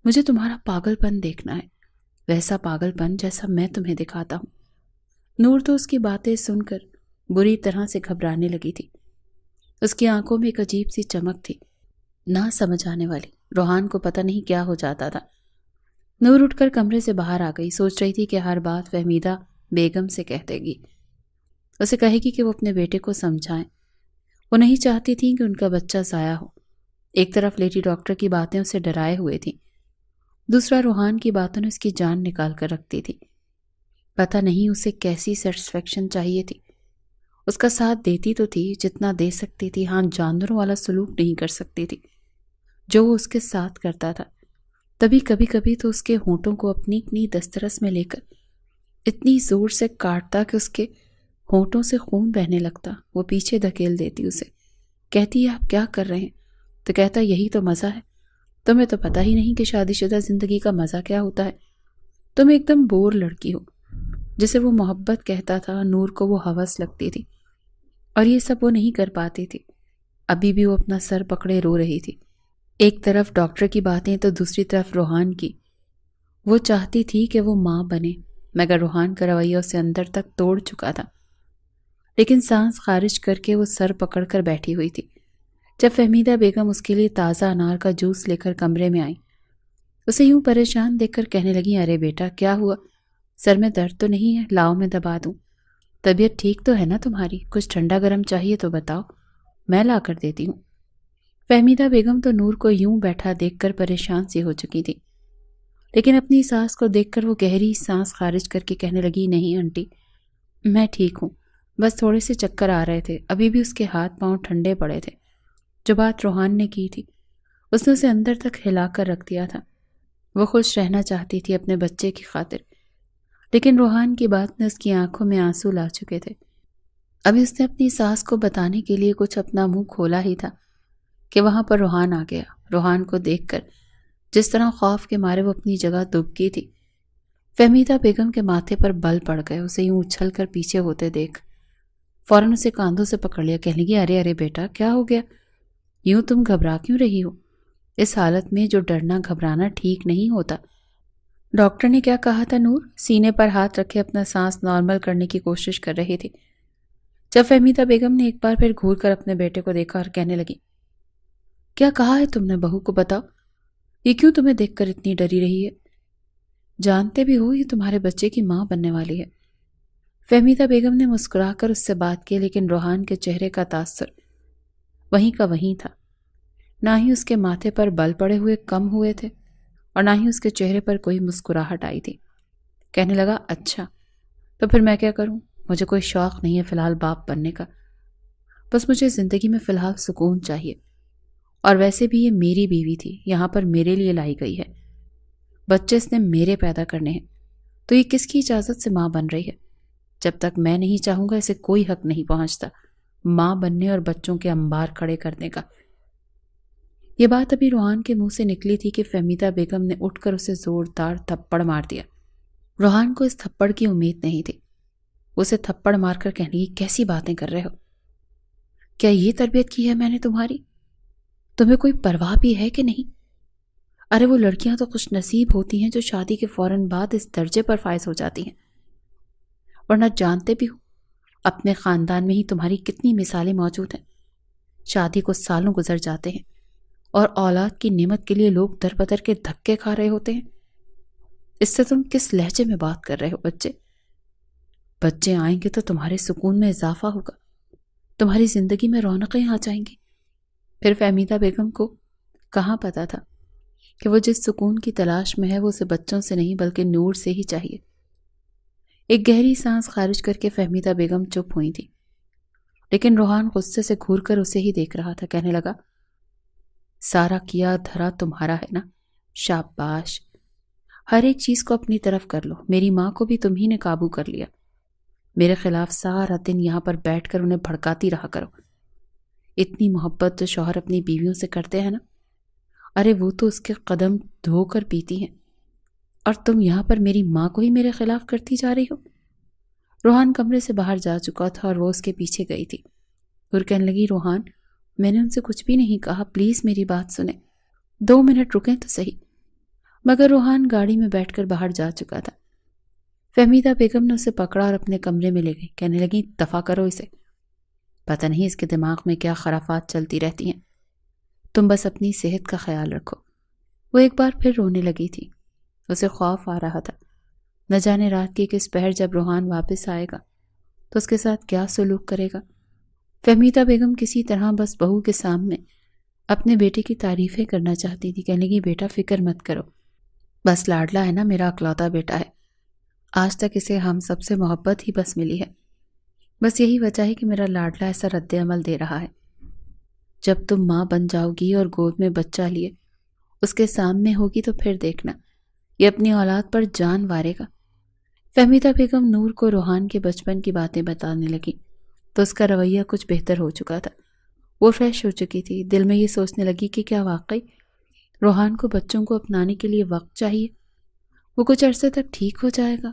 مجھے تمہارا پاگل پن دیکھنا ہے، ویسا پاگل پن جیسا میں تمہیں دکھاتا ہوں۔ نور تو اس کی باتیں سن کر بری طرح سے گھبرانے لگی تھی، اس کی آنکھوں میں ایک عجیب سی چمک تھی، نہ سمجھ آنے والی۔ روحان کو پتہ نہیں کیا ہو جاتا تھا۔ نور اٹھ کر کمرے سے باہر آ گئی، سوچ رہی تھی کہ ہر بات فہمیدہ بیگم سے کہہ دے گی، اسے کہے گی کہ وہ اپنے بیٹے کو سمجھائیں، وہ نہیں چاہتی تھی کہ ان کا بچہ ضائع ہو۔ ایک طرف لیڈی ڈاکٹر کی باتیں اسے ڈرائے ہوئے تھیں، دوسرا روحان کی باتوں نے اس کی جان نکال کر رکھتی تھی۔ پتہ نہیں اسے کیسی سیٹسفیکشن چاہیے تھی، اس کا ساتھ دیتی تو تھی جتنا دے سکتی تھی، ہاں جانوروں والا سلوک نہیں کر سکتی تھی جو وہ اس کے ساتھ کرتا تھا۔ تبھی کبھی کبھی تو اس کے ہونٹوں کو اپنی دسترس میں لے کر اتنی زور سے کاٹتا کہ اس کے ہونٹوں سے خون بہنے لگتا، وہ پیچھے دھکیل دیتی اسے، کہتی ہے آپ کیا کر رہے ہیں؟ تو کہتا یہی تو مزہ ہے، تمہیں تو پتہ ہی نہیں کہ شادی شدہ زندگی کا مزہ کیا ہوتا ہے، تم ایک دم بور لڑکی ہو۔ جسے وہ محبت کہتا تھا نور کو وہ ہوس لگتی تھی، اور یہ سب وہ نہیں کر پاتی تھی۔ ابھی بھی وہ اپنا سر پکڑے رو رہی تھی، ایک طرف ڈاکٹر کی باتیں تو دوسری طرف روحان کی۔ وہ چاہتی تھی کہ وہ ماں بنے، مگر روحان کا رویہ اسے اندر تک توڑ چکا تھا۔ لیکن سانس خارج کر کے وہ سر پکڑ کر بیٹھی ہوئی تھی۔ جب فہمیدہ بیگم اس کے لیے تازہ انار کا جوس لے کر کمرے میں آئی، اسے یوں پریشان دیکھ کر کہنے لگی، ارے بیٹا کیا ہوا؟ سر میں درد تو نہیں ہے؟ لاؤ میں دبا دوں۔ طبیعت ٹھیک تو ہے نا تمہاری؟ کچھ ٹھنڈا گرم چاہیے تو بتاؤ، میں لا کر دیتی ہوں۔ فہمیدہ بیگم تو نور کو یوں بیٹھا دیکھ کر پریشان سی ہو چکی تھی، لیکن اپنی ساس کو دیکھ کر وہ گہری سانس خارج کر کے کہنے لگی، نہیں آنٹی میں ٹھیک ہوں، بس تھوڑے سے چکر آ رہے تھے، ابھی بھی اس کے ہاتھ پاؤں ٹھنڈے پڑے تھے۔ جو بات روحان نے کی تھی اس نے اسے اندر تک ہلا کر رکھ دیا تھا۔ وہ خوش رہنا چاہتی تھی اپنے بچے کی خاطر، لیکن روحان کی بات نے اس کی آنکھوں میں آنسو لا چکے تھے۔ ابھی اس نے اپنی ساس کو بتانے کے لیے کچھ اپنا منہ کھولا ہی تھا کہ وہاں پر روحان آ گیا۔ روحان کو دیکھ کر جس طرح خوف کے مارے وہ اپنی جگہ دب گئی تھی، فہمیدہ بیگم کے ماتھے پر بل پڑ گئے۔ اسے یوں اچھل کر پیچھے ہوتے دیکھ فوراً اسے کاندھوں سے پکڑ لیا، کہنے لگی، ارے ارے بیٹا کیا ہو گیا؟ یوں تم گھبرا کیوں رہی ہو؟ اس حالت میں جو ڈرنا گھبرانا ٹھیک نہیں ہوتا۔ ڈاکٹر نے کیا کہا تھا نور؟ سینے پر ہاتھ رکھے اپنا سانس نارمل کرنے کی کوشش کر رہی تھی، جب فہمیدہ بیگم نے ایک بار پھر گھور کر اپنے بیٹے کو دیکھا اور کہنے لگی، کیا کہا ہے تم نے بہو کو؟ بتاؤ، یہ کیوں تمہیں دیکھ کر اتنی ڈری رہی ہے؟ جانتے بھی ہو یہ تمہارے بچے کی ماں بننے والی ہے۔ فہمیدہ بیگم نے مسکرا کر اس سے بات کی، لیکن روحان کے چہرے کا تاثر وہیں کا وہیں تھا۔ نہ ہی اس کے ماتھے پر بل پڑے ہوئے کم ہوئے تھے اور نہ ہی اس کے چہرے پر کوئی مسکراہٹ آئی تھی۔ کہنے لگا، اچھا تو پھر میں کیا کروں؟ مجھے کوئی شوق نہیں ہے فی الحال باپ بننے کا، بس مجھے زندگی میں فی الحال سکون چاہیے، اور ویسے بھی یہ میری بیوی تھی، یہاں پر میرے لیے لائی گئی ہے، بچے اس نے میرے پیدا کرنے ہیں، تو یہ کس کی اجازت سے ماں بن رہی ہے؟ جب تک میں نہیں چاہوں گا اسے کوئی حق نہیں پہنچتا ماں بننے اور بچوں کے انبار کھڑے کرنے کا۔ یہ بات ابھی روحان کے منہ سے نکلی تھی کہ فہمیدہ بیگم نے اٹھ کر اسے زوردار تھپڑ مار دیا۔ روحان کو اس تھپڑ کی امید نہیں تھی۔ اسے تھپڑ مار کر کہنے لگی، کیسی باتیں کر رہے ہو؟ کیا یہ تربیت کی ہے میں نے تمہاری؟ تمہیں کوئی پرواہ بھی ہے کہ نہیں؟ ارے وہ لڑکیاں تو خوش نصیب ہوتی ہیں جو شادی کے فوراً بعد اس درجے پر فائز ہو جاتی ہیں، ورنہ جانتے بھی ہو اپنے خاندان میں ہی تمہاری کتنی مثالیں موجود ہیں۔ شادی کو سالوں گزر جاتے ہیں اور اولاد کی نعمت کے لیے لوگ در بدر کے دھکے کھا رہے ہوتے ہیں۔ اس سے تم کس لہجے میں بات کر رہے ہو؟ بچے آئیں گے تو تمہارے سکون میں اضافہ ہوگا، تمہاری زندگی میں رونقیں آ جائیں گی۔ پھر فہمیدہ بیگم کو کہاں پتا تھا کہ وہ جس سکون کی تلاش میں ہے وہ اسے بچوں سے نہیں بلکہ نور سے ہی چاہیے۔ ایک گہری سانس خارج کر کے فہمیدہ بیگم چپ ہوئی تھی، لیکن روحان غصے سے گھور کر اسے ہی دیکھ رہا تھا۔ کہنے لگا، سارا کیا دھرا تمہارا ہے نا؟ شاباش، ہر ایک چیز کو اپنی طرف کر لو۔ میری ماں کو بھی تم ہی نے قابو کر لیا، میرے خلاف سارا دن یہاں پر بیٹھ کر انہیں بھڑکاتی رہا کرو۔ اتنی محبت جو شوہر اپنی بیویوں سے کرتے ہیں نا، ارے وہ تو اس کے قدم دھو کر پیتی ہیں، اور تم یہاں پر میری ماں کو ہی میرے خلاف کرتی جا رہی ہو۔ روحان کمرے سے باہر جا چکا تھا اور وہ اس کے پیچھے گئی تھی اور کہنے لگی، روحان میں نے ان سے کچھ بھی نہیں کہا، پلیز میری بات سنیں، 2 منٹ رکیں تو صحیح۔ مگر روحان گاڑی میں بیٹھ کر باہر جا چکا تھا۔ فہمیدہ بیگم نے اسے پکڑا اور اپنے کمرے میں لے گئی۔ کہنے لگی، دفع کرو اسے، پتہ نہیں اس کے دماغ میں کیا خرافات چلتی رہتی ہیں، تم بس اپنی صحت کا خیال رکھو۔ وہ ایک بار پھر رونے لگی تھی۔ اسے خوف آ رہا تھا، نہ جانے رات کی کس پہر جب روحان واپس آئے گا تو اس کے ساتھ کیا سلوک کرے گا۔ فہمیدہ بیگم کسی طرح بس بہو کے سامنے اپنے بیٹے کی تعریفیں کرنا چاہتی تھی۔ کہنے لگی، بیٹا فکر مت کرو، بس لاڈلا ہے نا، میرا اکلوتا بیٹا ہے، آج تک اسے ہم سب سے محبت ہی بس ملی ہے، بس یہی وجہ ہے کہ میرا لاڈلا ایسا رد عمل دے رہا ہے۔ جب تم ماں بن جاؤ گی اور گود میں بچہ لیے اس کے سامنے ہوگی تو پھر دیکھنا یہ اپنی اولاد پر جان وارے گا۔ فہمیدہ بیگم نور کو روحان کے بچپن کی باتیں بتانے لگی تو اس کا رویہ کچھ بہتر ہو چکا تھا۔ وہ فریش ہو چکی تھی، دل میں یہ سوچنے لگی کہ کیا واقعی روحان کو بچوں کو اپنانے کے لیے وقت چاہیے، وہ کچھ عرصے تک ٹھیک ہو جائے گا۔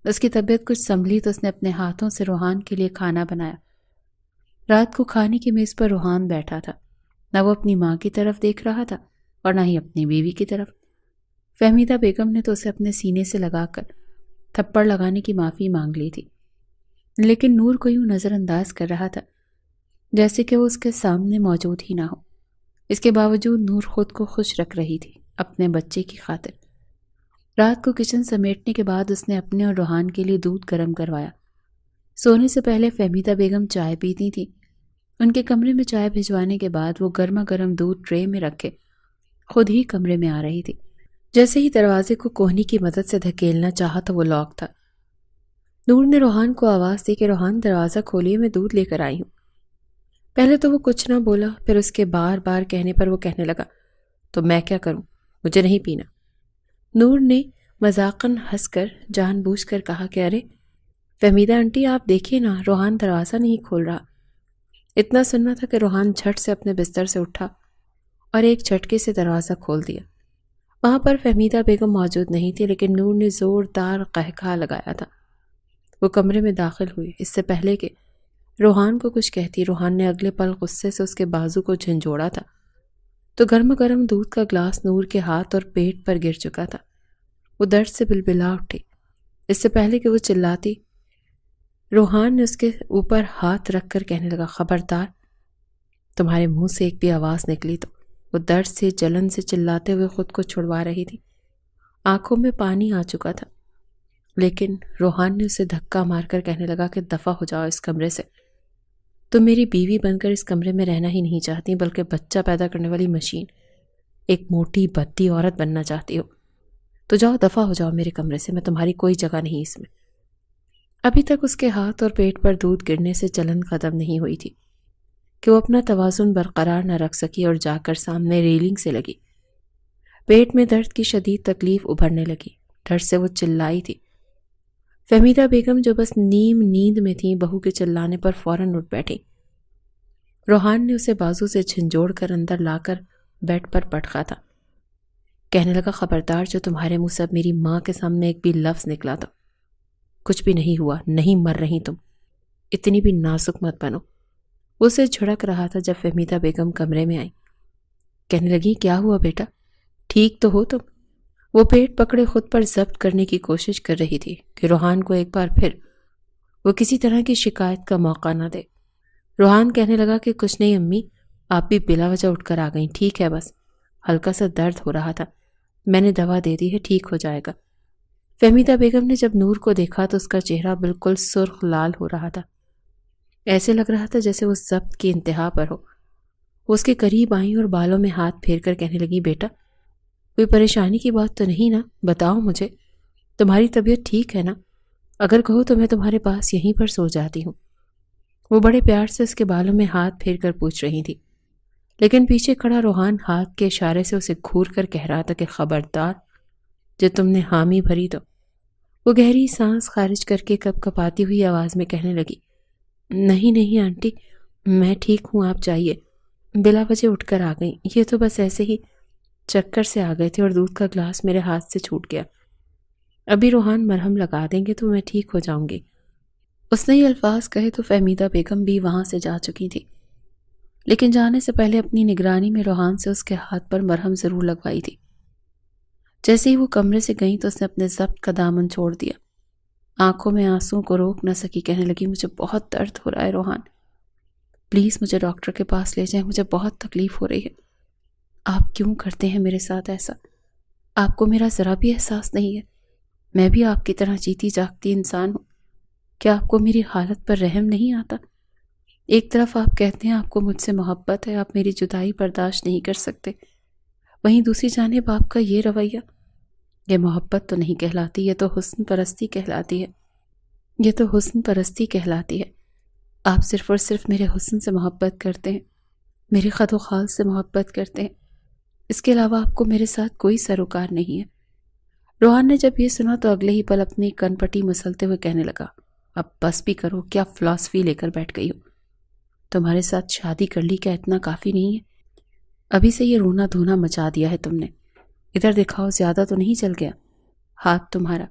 اس کی طبیعت کچھ سنبھلی تو اس نے اپنے ہاتھوں سے روحان کے لیے کھانا بنایا۔ رات کو کھانے کی میز پر روحان بیٹھا تھا، نہ وہ اپنی ماں کی طرف دیکھ رہا تھا اور نہ ہی اپنی بیوی کی طرف۔ فہمیدہ بیگم نے تو اسے اپنے سینے سے لگا کر تھپڑ لگانے کی معافی مانگ لی تھی، لیکن نور کو یوں نظر انداز کر رہا تھا جیسے کہ وہ اس کے سامنے موجود ہی نہ ہو۔ اس کے باوجود نور خود کو خوش رکھ رہی تھی۔ اپنے بچے کی خاطر۔ رات کو کچن سمیٹنے کے بعد اس نے اپنے اور روحان کے لیے دودھ گرم کروایا۔ سونے سے پہلے فہمیدہ بیگم چائے پیتی تھی۔ ان کے کمرے میں چائے بھجوانے کے بعد وہ گرما گرم دودھ ٹرے میں رکھے خود ہی کمرے میں آ رہی تھی۔ جیسے ہی دروازے کو کوہنی کی مدد سے دھکیلنا چاہا تو وہ لاک تھا۔ نور نے روحان کو آواز دی کہ روحان دروازہ کھولیے، میں دودھ لے کر آئی ہوں۔ پہلے تو وہ کچھ نہ بولا، پھر اس کے بار بار کہنے پر وہ کہنے لگا، تو میں کیا کروں، مجھے نہیں پینا۔ نور نے مذاقاً ہنس کر جان بوجھ کر کہا کہ ارے فہمیدہ آنٹی آپ دیکھیے نا، روحان دروازہ نہیں کھول رہا۔ اتنا سننا تھا کہ روحان جھٹ سے اپنے بستر سے اٹھا اور ایک جھٹکے سے دروازہ کھول دیا۔ وہاں پر فہمیدہ بیگم موجود نہیں تھی، لیکن نور نے زوردار قہقہا لگایا تھا۔ وہ کمرے میں داخل ہوئی۔ اس سے پہلے کہ روحان کو کچھ کہتی، روحان نے اگلے پل غصے سے اس کے بازو کو جھنجھوڑا تھا تو گرم گرم دودھ کا گلاس نور کے ہاتھ اور پیٹ پر گر چکا تھا۔ وہ درد سے بلبلا اٹھی۔ اس سے پہلے کہ وہ چلاتی، روحان نے اس کے اوپر ہاتھ رکھ کر کہنے لگا، خبردار تمہارے منہ سے ایک بھی آواز نکلی تو۔ وہ درد سے جلن سے چلاتے ہوئے خود کو چھڑوا رہی تھی۔ آنکھوں میں پانی آ چکا تھا، لیکن روحان نے اسے دھکا مار کر کہنے لگا کہ دفع ہو جاؤ اس کمرے سے۔ تم میری بیوی بن کر اس کمرے میں رہنا ہی نہیں چاہتی، بلکہ بچہ پیدا کرنے والی مشین، ایک موٹی بھدی عورت بننا چاہتی ہو۔ تو جاؤ، دفع ہو جاؤ میرے کمرے سے، میں تمہاری کوئی جگہ نہیں اس میں۔ ابھی تک اس کے ہاتھ اور پیٹ پر دودھ گرنے سے جلن ختم نہیں ہوئی تھی کہ وہ اپنا توازن برقرار نہ رکھ سکی اور جا کر سامنے ریلنگ سے لگی۔ پیٹ میں درد کی شدید تکلیف ابھرنے لگی۔ ڈر سے وہ چلائی تھی۔ فہمیدہ بیگم جو بس نیم نیند میں تھی، بہو کے چلانے پر فوراً اٹھ بیٹھی۔ روحان نے اسے بازو سے جھنجھوڑ کر اندر لا کر بیڈ پر پٹکا تھا۔ کہنے لگا، خبردار جو تمہارے منہ سے میری ماں کے سامنے ایک بھی لفظ نکلا تو کچھ بھی نہیں ہوا، نہیں مر رہی تم، اتنی بھی نازک مت بنو۔ اسے جھڑک رہا تھا جب فہمیدہ بیگم کمرے میں آئی۔ کہنے لگی، کیا ہوا بیٹا، ٹھیک تو ہو تم؟ وہ پیٹ پکڑے خود پر ضبط کرنے کی کوشش کر رہی تھی کہ روحان کو ایک بار پھر وہ کسی طرح کی شکایت کا موقع نہ دے۔ روحان کہنے لگا کہ کچھ نہیں امی، آپ بھی بلا وجہ اٹھ کر آ گئیں، ٹھیک ہے، بس ہلکا سا درد ہو رہا تھا، میں نے دوا دے دی ہے، ٹھیک ہو جائے گا۔ فہمیدہ بیگم نے جب نور کو دیکھا تو اس کا چہرہ بالکل سرخ لال ہو رہا تھا، ایسے لگ رہا تھا جیسے وہ ضبط کی انتہا پر ہو۔ وہ اس کے قریب آئیں اور بالوں میں ہاتھ پھیر کر کہنے لگی، بیٹا کوئی پریشانی کی بات تو نہیں نا، بتاؤ مجھے، تمہاری طبیعت ٹھیک ہے نا؟ اگر کہو تو میں تمہارے پاس یہیں پر سو جاتی ہوں۔ وہ بڑے پیار سے اس کے بالوں میں ہاتھ پھیر کر پوچھ رہی تھی، لیکن پیچھے کھڑا روحان ہاتھ کے اشارے سے اسے گھور کر کہہ رہا تھا کہ خبردار جو تم نے حامی بھری تو۔ وہ گہری سانس خارج کر کے کپ کپاتی ہوئی آواز میں کہنے لگی، نہیں نہیں آنٹی، میں ٹھیک ہوں، آپ جائیے، بلا وجہ اٹھ کر آ گئیں، یہ تو بس ایسے ہی چکر سے آ گئے تھے اور دودھ کا گلاس میرے ہاتھ سے چھوٹ گیا، ابھی روحان مرہم لگا دیں گے تو میں ٹھیک ہو جاؤں گی۔ اس نے یہ الفاظ کہے تو فہمیدہ بیگم بھی وہاں سے جا چکی تھی، لیکن جانے سے پہلے اپنی نگرانی میں روحان سے اس کے ہاتھ پر مرہم ضرور لگوائی تھی۔ جیسے ہی وہ کمرے سے گئیں تو اس نے اپنے ضبط کا دامن چھوڑ دیا۔ آنکھوں میں آنسوں کو روک نہ سکی، کہنے لگی، مجھے بہت درد ہو رہا ہے روحان، پلیز مجھے ڈاکٹر کے پاس لے جائیں، مجھے بہت تکلیف ہو رہی ہے۔ آپ کیوں کرتے ہیں میرے ساتھ ایسا؟ آپ کو میرا ذرا بھی احساس نہیں ہے؟ میں بھی آپ کی طرح جیتی جاگتی انسان ہوں، کیا آپ کو میری حالت پر رحم نہیں آتا؟ ایک طرف آپ کہتے ہیں آپ کو مجھ سے محبت ہے، آپ میری جدائی برداشت نہیں کر سکتے، وہیں دوسری جانب آپ کا یہ رویہ، یہ محبت تو نہیں کہلاتی، یہ تو حسن پرستی کہلاتی ہے، یہ تو حسن پرستی کہلاتی ہے۔ آپ صرف اور صرف میرے حسن سے محبت کرتے ہیں، میرے خد و خال سے محبت کرتے ہیں، اس کے علاوہ آپ کو میرے ساتھ کوئی سروکار نہیں ہے۔ روحان نے جب یہ سنا تو اگلے ہی پل اپنی کن پٹی مسلتے ہوئے کہنے لگا، اب بس بھی کرو، کیا فلاسفی لے کر بیٹھ گئی ہو؟ تمہارے ساتھ شادی کر لی، کیا اتنا کافی نہیں ہے؟ ابھی سے یہ رونا دھونا مچا دیا ہے تم نے، ادھر دکھاؤ، زیادہ تو نہیں چل گیا ہاتھ تمہارا؟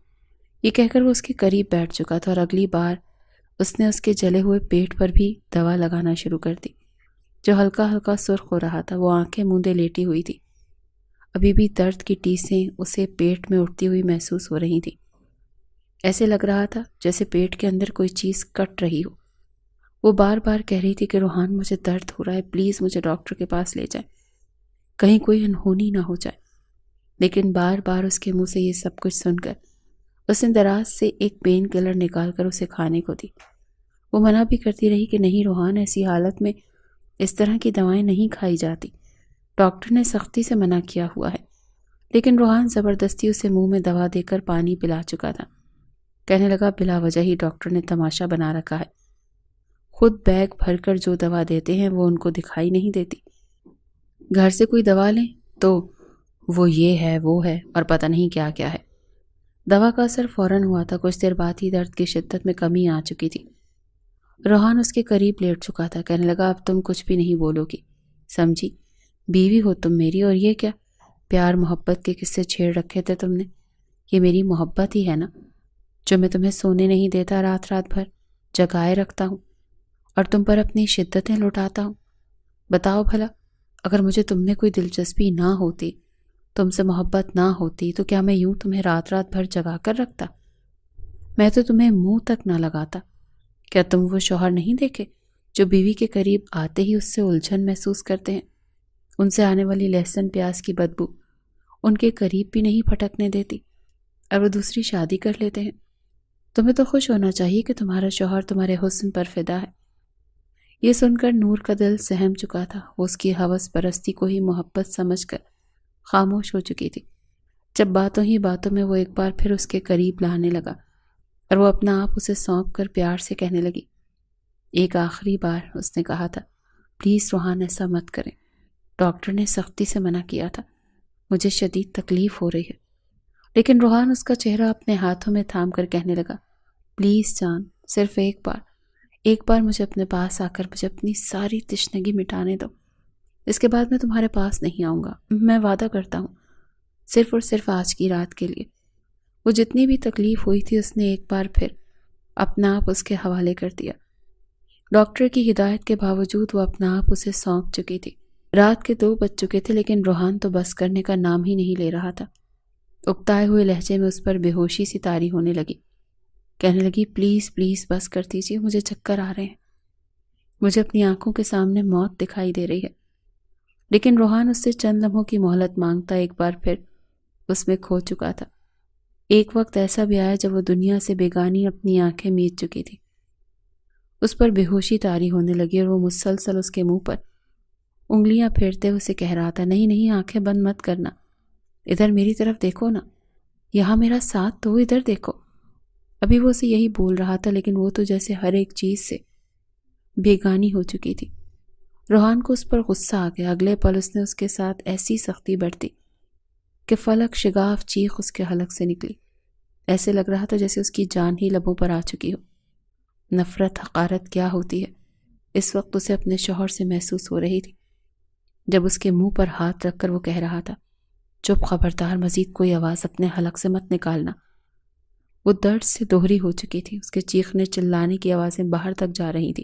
یہ کہہ کر وہ اس کے قریب بیٹھ چکا تھا اور اگلی بار اس نے اس کے جلے ہوئے پیٹ پر بھی دوا لگانا شروع کر دی، جو ہلکا ہلکا سرخ ہو رہا تھا۔ وہ آنکھیں موندے لیٹی ہوئی تھی، ابھی بھی درد کی ٹیسیں اسے پیٹ میں اٹھتی ہوئی محسوس ہو رہی تھی، ایسے لگ رہا تھا جیسے پیٹ کے اندر کوئی چیز کٹ رہی ہو۔ وہ بار بار کہہ رہی تھی کہ روحان مجھے درد ہو رہا ہے، پلیز مجھے ڈاکٹر کے پاس لے جائیں، کہیں کوئی انہونی نہ ہو جائے۔ لیکن بار بار اس کے منہ سے یہ سب کچھ سن کر اس نے دراز سے ایک پین کلر نکال کر اسے کھانے کو دی۔ وہ منع بھی کرتی رہی کہ نہیں روحان، ایسی حالت میں اس طرح کی دوائیں نہیں کھائی جاتی، ڈاکٹر نے سختی سے منع کیا ہوا ہے۔ لیکن روحان زبردستی اسے منہ میں دوا دے کر پانی پلا چکا تھا۔ کہنے لگا بلا وجہ ہی ڈاکٹر نے تماشا بنا رکھا ہے، خود بیگ بھر کر جو دوا دیتے ہیں وہ ان کو دکھائی نہیں دیتی، گھر سے کوئی دوا لیں تو وہ یہ ہے وہ ہے اور پتہ نہیں کیا کیا ہے۔ دوا کا اثر فوراً ہوا تھا، کچھ دیر بعد ہی درد کی شدت میں کمی آ چکی تھی۔ روحان اس کے قریب لیٹ چکا تھا، کہنے لگا اب تم کچھ بھی نہیں بولو گی، سمجھی؟ بیوی ہو تم میری، اور یہ کیا پیار محبت کے قصے چھیڑ رکھے تھے تم نے؟ یہ میری محبت ہی ہے نا جو میں تمہیں سونے نہیں دیتا، رات رات بھر جگائے رکھتا ہوں اور تم پر اپنی شدتیں لوٹاتا ہوں۔ بتاؤ بھلا، اگر مجھے تم میں کوئی دلچسپی نہ ہوتی، تم سے محبت نہ ہوتی، تو کیا میں یوں تمہیں رات رات بھر جگا کر رکھتا؟ میں تو تمہیں منہ تک نہ لگاتا۔ کیا تم وہ شوہر نہیں دیکھے جو بیوی کے قریب آتے ہی اس سے الجھن محسوس کرتے ہیں؟ ان سے آنے والی لہسن پیاز کی بدبو ان کے قریب بھی نہیں پھٹکنے دیتی، اور وہ دوسری شادی کر لیتے ہیں۔ تمہیں تو خوش ہونا چاہیے کہ تمہارا شوہر تمہارے حسن پر فدا ہے۔ یہ سن کر نور کا دل سہم چکا تھا، وہ اس کی ہوس پرستی کو ہی محبت سمجھ کر خاموش ہو چکی تھی، جب باتوں ہی باتوں میں وہ ایک بار پھر اس کے قریب لانے لگا اور وہ اپنا آپ اسے سونپ کر پیار سے کہنے لگی، ایک آخری بار اس نے کہا تھا، پلیز روحان ایسا مت کریں، ڈاکٹر نے سختی سے منع کیا تھا، مجھے شدید تکلیف ہو رہی ہے۔ لیکن روحان اس کا چہرہ اپنے ہاتھوں میں تھام کر کہنے لگا، پلیز جان، صرف ایک بار مجھے اپنے پاس آ کر مجھے اپنی ساری تشنگی مٹانے دو، اس کے بعد میں تمہارے پاس نہیں آؤں گا، میں وعدہ کرتا ہوں، صرف اور صرف آج کی رات کے لیے۔ وہ جتنی بھی تکلیف ہوئی تھی اس نے ایک بار پھر اپنا آپ اس کے حوالے کر دیا۔ ڈاکٹر کی ہدایت کے باوجود وہ اپنا آپ اسے سونپ چکی تھی۔ رات کے 2 بج چکے تھے، لیکن روحان تو بس کرنے کا نام ہی نہیں لے رہا تھا۔ اکتائے ہوئے لہجے میں اس پر بے ہوشی سی طاری ہونے لگی، کہنے لگی، پلیز پلیز بس کر دیجیے، مجھے چکر آ رہے ہیں، مجھے اپنی آنکھوں کے سامنے موت دکھائی دے رہی ہے۔ لیکن روحان اس سے چند لمحوں کی مہلت مانگتا ایک بار پھر اس میں کھو چکا تھا۔ ایک وقت ایسا بھی آیا جب وہ دنیا سے بیگانی اپنی آنکھیں میچ چکی تھی، اس پر بے ہوشی طاری ہونے لگی اور وہ مسلسل اس کے منہ پر انگلیاں پھیرتے اسے کہہ رہا تھا، نہیں نہیں، آنکھیں بند مت کرنا، ادھر میری طرف دیکھو نا، یہاں میرا ساتھ دو، ادھر دیکھو۔ ابھی وہ اسے یہی بول رہا تھا، لیکن وہ تو جیسے ہر ایک چیز سے بیگانی ہو چکی تھی۔ روحان کو اس پر غصہ آ گیا، اگلے پل اس نے اس کے ساتھ ایسی سختی برتی کہ فلک شگاف چیخ اس کے حلق سے نکلی، ایسے لگ رہا تھا جیسے اس کی جان ہی لبوں پر آ چکی ہو۔ نفرت حقارت کیا ہوتی ہے اس وقت اسے اپنے شوہر سے محسوس ہو رہی تھی، جب اس کے منہ پر ہاتھ رکھ کر وہ کہہ رہا تھا، چپ، خبردار، مزید کوئی آواز اپنے حلق سے مت نکالنا۔ وہ درد سے دوہری ہو چکی تھی، اس کے چیخنے چلانے کی آوازیں باہر تک جا رہی تھی۔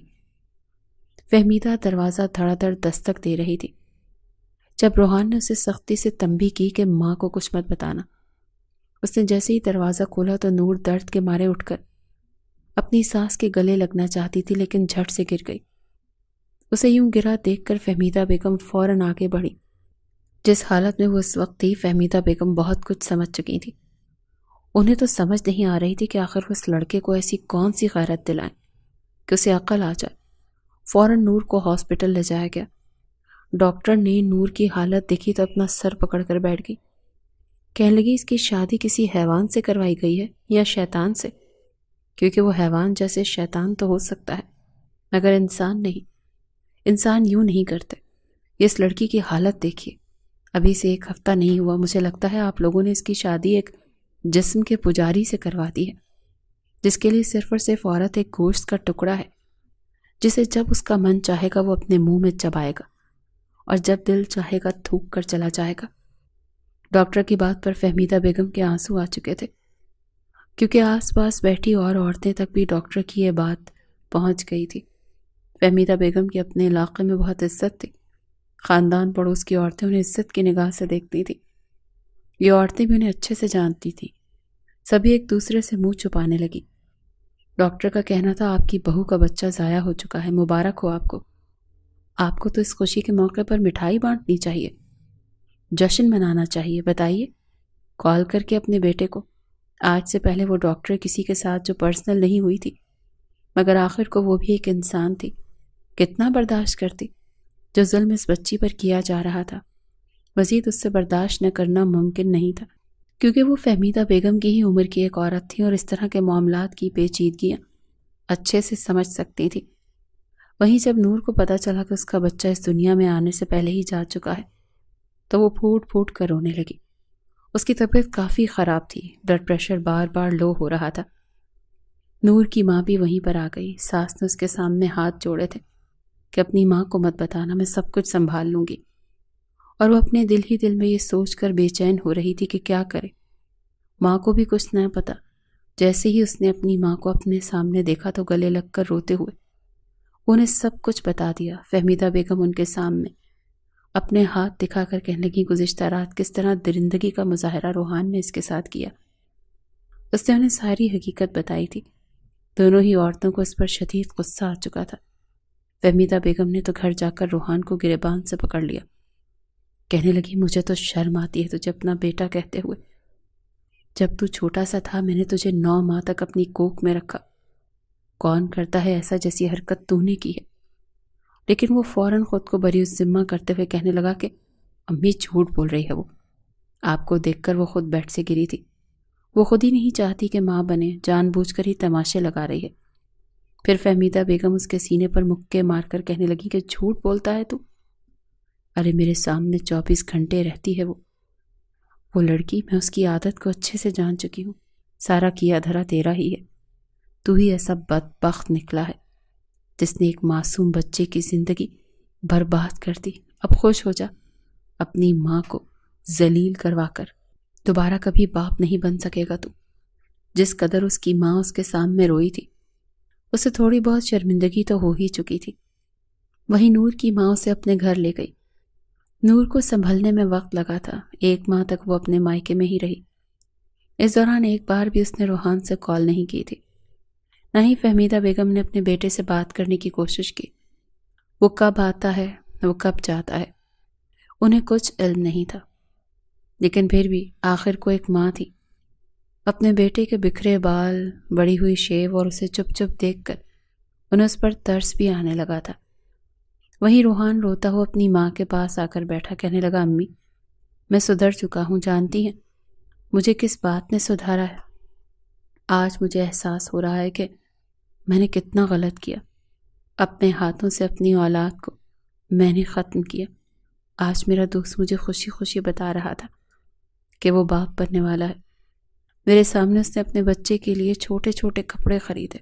فہمیدہ دروازہ دھڑا دھڑ دستک دے رہی تھی۔ جب روحان نے اسے سختی سے تنبیہ کی کہ ماں کو کچھ مت بتانا، اس نے جیسے ہی دروازہ کھولا تو نور درد کے مارے اٹھ کر اپنی ساس کے گلے لگنا چاہتی تھی، لیکن جھٹ سے گر گئی۔ اسے یوں گرا دیکھ کر فہمیدہ بیگم فوراً آگے بڑھی۔ جس حالت میں وہ اس وقت تھی، فہمیدہ بیگم بہت کچھ سمجھ چکی تھی۔ انہیں تو سمجھ نہیں آ رہی تھی کہ آخر اس لڑکے کو ایسی کون سی غیرت دلائیں کہ اسے عقل آ جائے۔ فوراً نور کو ہاسپٹل لے جایا گیا۔ ڈاکٹر نے نور کی حالت دیکھی تو اپنا سر پکڑ کر بیٹھ گئی، کہنے لگی، اس کی شادی کسی حیوان سے کروائی گئی ہے یا شیطان سے؟ کیونکہ وہ حیوان جیسے شیطان تو ہو سکتا ہے مگر انسان نہیں، انسان یوں نہیں کرتے۔ اس لڑکی کی حالت دیکھیے، ابھی سے 1 ہفتہ نہیں ہوا، مجھے لگتا ہے آپ لوگوں نے اس کی شادی ایک جسم کے پجاری سے کروا دی ہے، جس کے لیے صرف اور صرف عورت ایک گوشت کا ٹکڑا ہے، جسے جب اس کا من چاہے گا وہ اپنے منہ میں چبائے گا اور جب دل چاہے گا تھوک کر چلا جائے گا۔ ڈاکٹر کی بات پر فہمیدہ بیگم کے آنسو آ چکے تھے، کیونکہ آس پاس بیٹھی اور عورتیں تک بھی ڈاکٹر کی یہ بات پہنچ گئی تھی۔ فہمیدہ بیگم کی اپنے علاقے میں بہت عزت تھی، خاندان پڑوس کی عورتیں انہیں عزت کی نگاہ سے دیکھتی تھی، یہ عورتیں بھی انہیں اچھے سے جانتی تھیں، سبھی ایک دوسرے سے منہ چھپانے لگی۔ ڈاکٹر کا کہنا تھا، آپ کی بہو کا بچہ ضائع ہو چکا ہے، مبارک ہو آپ کو۔ آپ کو تو اس خوشی کے موقع پر مٹھائی بانٹنی چاہیے، جشن منانا چاہیے، بتائیے کال کر کے اپنے بیٹے کو. آج سے پہلے وہ ڈاکٹر کسی کے ساتھ جو پرسنل نہیں ہوئی تھی، مگر آخر کو وہ بھی ایک انسان تھی. کتنا برداشت کرتی. جو ظلم اس بچی پر کیا جا رہا تھا مزید اس سے برداشت نہ کرنا ممکن نہیں تھا، کیونکہ وہ فہمیدہ بیگم کی ہی عمر کی ایک عورت تھی اور اس طرح کے معاملات کی پیچیدگیاں اچھے سے سمجھ سکتی تھی. وہیں جب نور کو پتہ چلا کہ اس کا بچہ اس دنیا میں آنے سے پہلے ہی جا چکا ہے تو وہ پھوٹ پھوٹ کر رونے لگی. اس کی طبیعت کافی خراب تھی، بلڈ پریشر بار بار لو ہو رہا تھا. نور کی ماں بھی وہیں پر آ گئی. ساس نے اس کے سامنے ہاتھ جوڑے تھے کہ اپنی ماں کو مت بتانا، میں سب کچھ سنبھال لوں گی. اور وہ اپنے دل ہی دل میں یہ سوچ کر بے چین ہو رہی تھی کہ کیا کرے. ماں کو بھی کچھ نہ پتا. جیسے ہی اس نے اپنی ماں کو اپنے سامنے دیکھا تو گلے لگ کر روتے ہوئے انہیں سب کچھ بتا دیا. فہمیدہ بیگم ان کے سامنے اپنے ہاتھ دکھا کر کہنے لگی گزشتہ رات کس طرح درندگی کا مظاہرہ روحان نے اس کے ساتھ کیا. اس نے انہیں ساری حقیقت بتائی تھی. دونوں ہی عورتوں کو اس پر شدید غصہ آ چکا تھا. فہمیدہ بیگم نے تو گھر جا کر روحان کو گریبان سے پکڑ لیا. کہنے لگی مجھے تو شرم آتی ہے تجھے اپنا بیٹا کہتے ہوئے. جب تو چھوٹا سا تھا میں نے تجھے 9 ماہ تک اپنی کوکھ میں رکھا. کون کرتا ہے ایسا جیسی حرکت تو نے کی ہے؟ لیکن وہ فوراً خود کو بری الذمہ کرتے ہوئے کہنے لگا کہ امی جھوٹ بول رہی ہے. وہ آپ کو دیکھ کر وہ خود بیٹھ سے گری تھی. وہ خود ہی نہیں چاہتی کہ ماں بنے، جان بوجھ کر ہی تماشے لگا رہی ہے. پھر فہمیدہ بیگم اس کے سینے پر مکے مار کر کہنے لگی کہ جھوٹ بولتا ہے تو؟ ارے میرے سامنے 24 گھنٹے رہتی ہے وہ لڑکی. میں اس کی عادت کو اچھے سے جان چکی ہوں. سارا کیا دھرا تیرا ہی ہے. تو ہی ایسا بدبخت نکلا ہے جس نے ایک معصوم بچے کی زندگی برباد کر دی. اب خوش ہو جا. اپنی ماں کو ذلیل کروا کر دوبارہ کبھی باپ نہیں بن سکے گا تو. جس قدر اس کی ماں اس کے سامنے روئی تھی اسے تھوڑی بہت شرمندگی تو ہو ہی چکی تھی. وہیں نور کی ماں اسے اپنے گھر لے گئی. نور کو سنبھلنے میں وقت لگا تھا. 1 ماہ تک وہ اپنے مائکے میں ہی رہی. اس دوران ایک بار بھی اس نے روحان سے کال نہیں کی تھی. نہ ہی فہمیدہ بیگم نے اپنے بیٹے سے بات کرنے کی کوشش کی. وہ کب آتا ہے، وہ کب جاتا ہے، انہیں کچھ علم نہیں تھا. لیکن پھر بھی آخر کو ایک ماں تھی. اپنے بیٹے کے بکھرے بال، بڑی ہوئی شیو اور اسے چپ چپ دیکھ کر انہیں اس پر ترس بھی آنے لگا تھا. وہیں روحان روتا ہوا اپنی ماں کے پاس آ کر بیٹھا. کہنے لگا امی میں سدھر چکا ہوں. جانتی ہیں مجھے کس بات نے سدھارا ہے؟ آج مجھے احساس ہو رہا ہے کہ میں نے کتنا غلط کیا. اپنے ہاتھوں سے اپنی اولاد کو میں نے ختم کیا. آج میرا دوست مجھے خوشی خوشی بتا رہا تھا کہ وہ باپ بننے والا ہے. میرے سامنے اس نے اپنے بچے کے لیے چھوٹے چھوٹے کپڑے خریدے.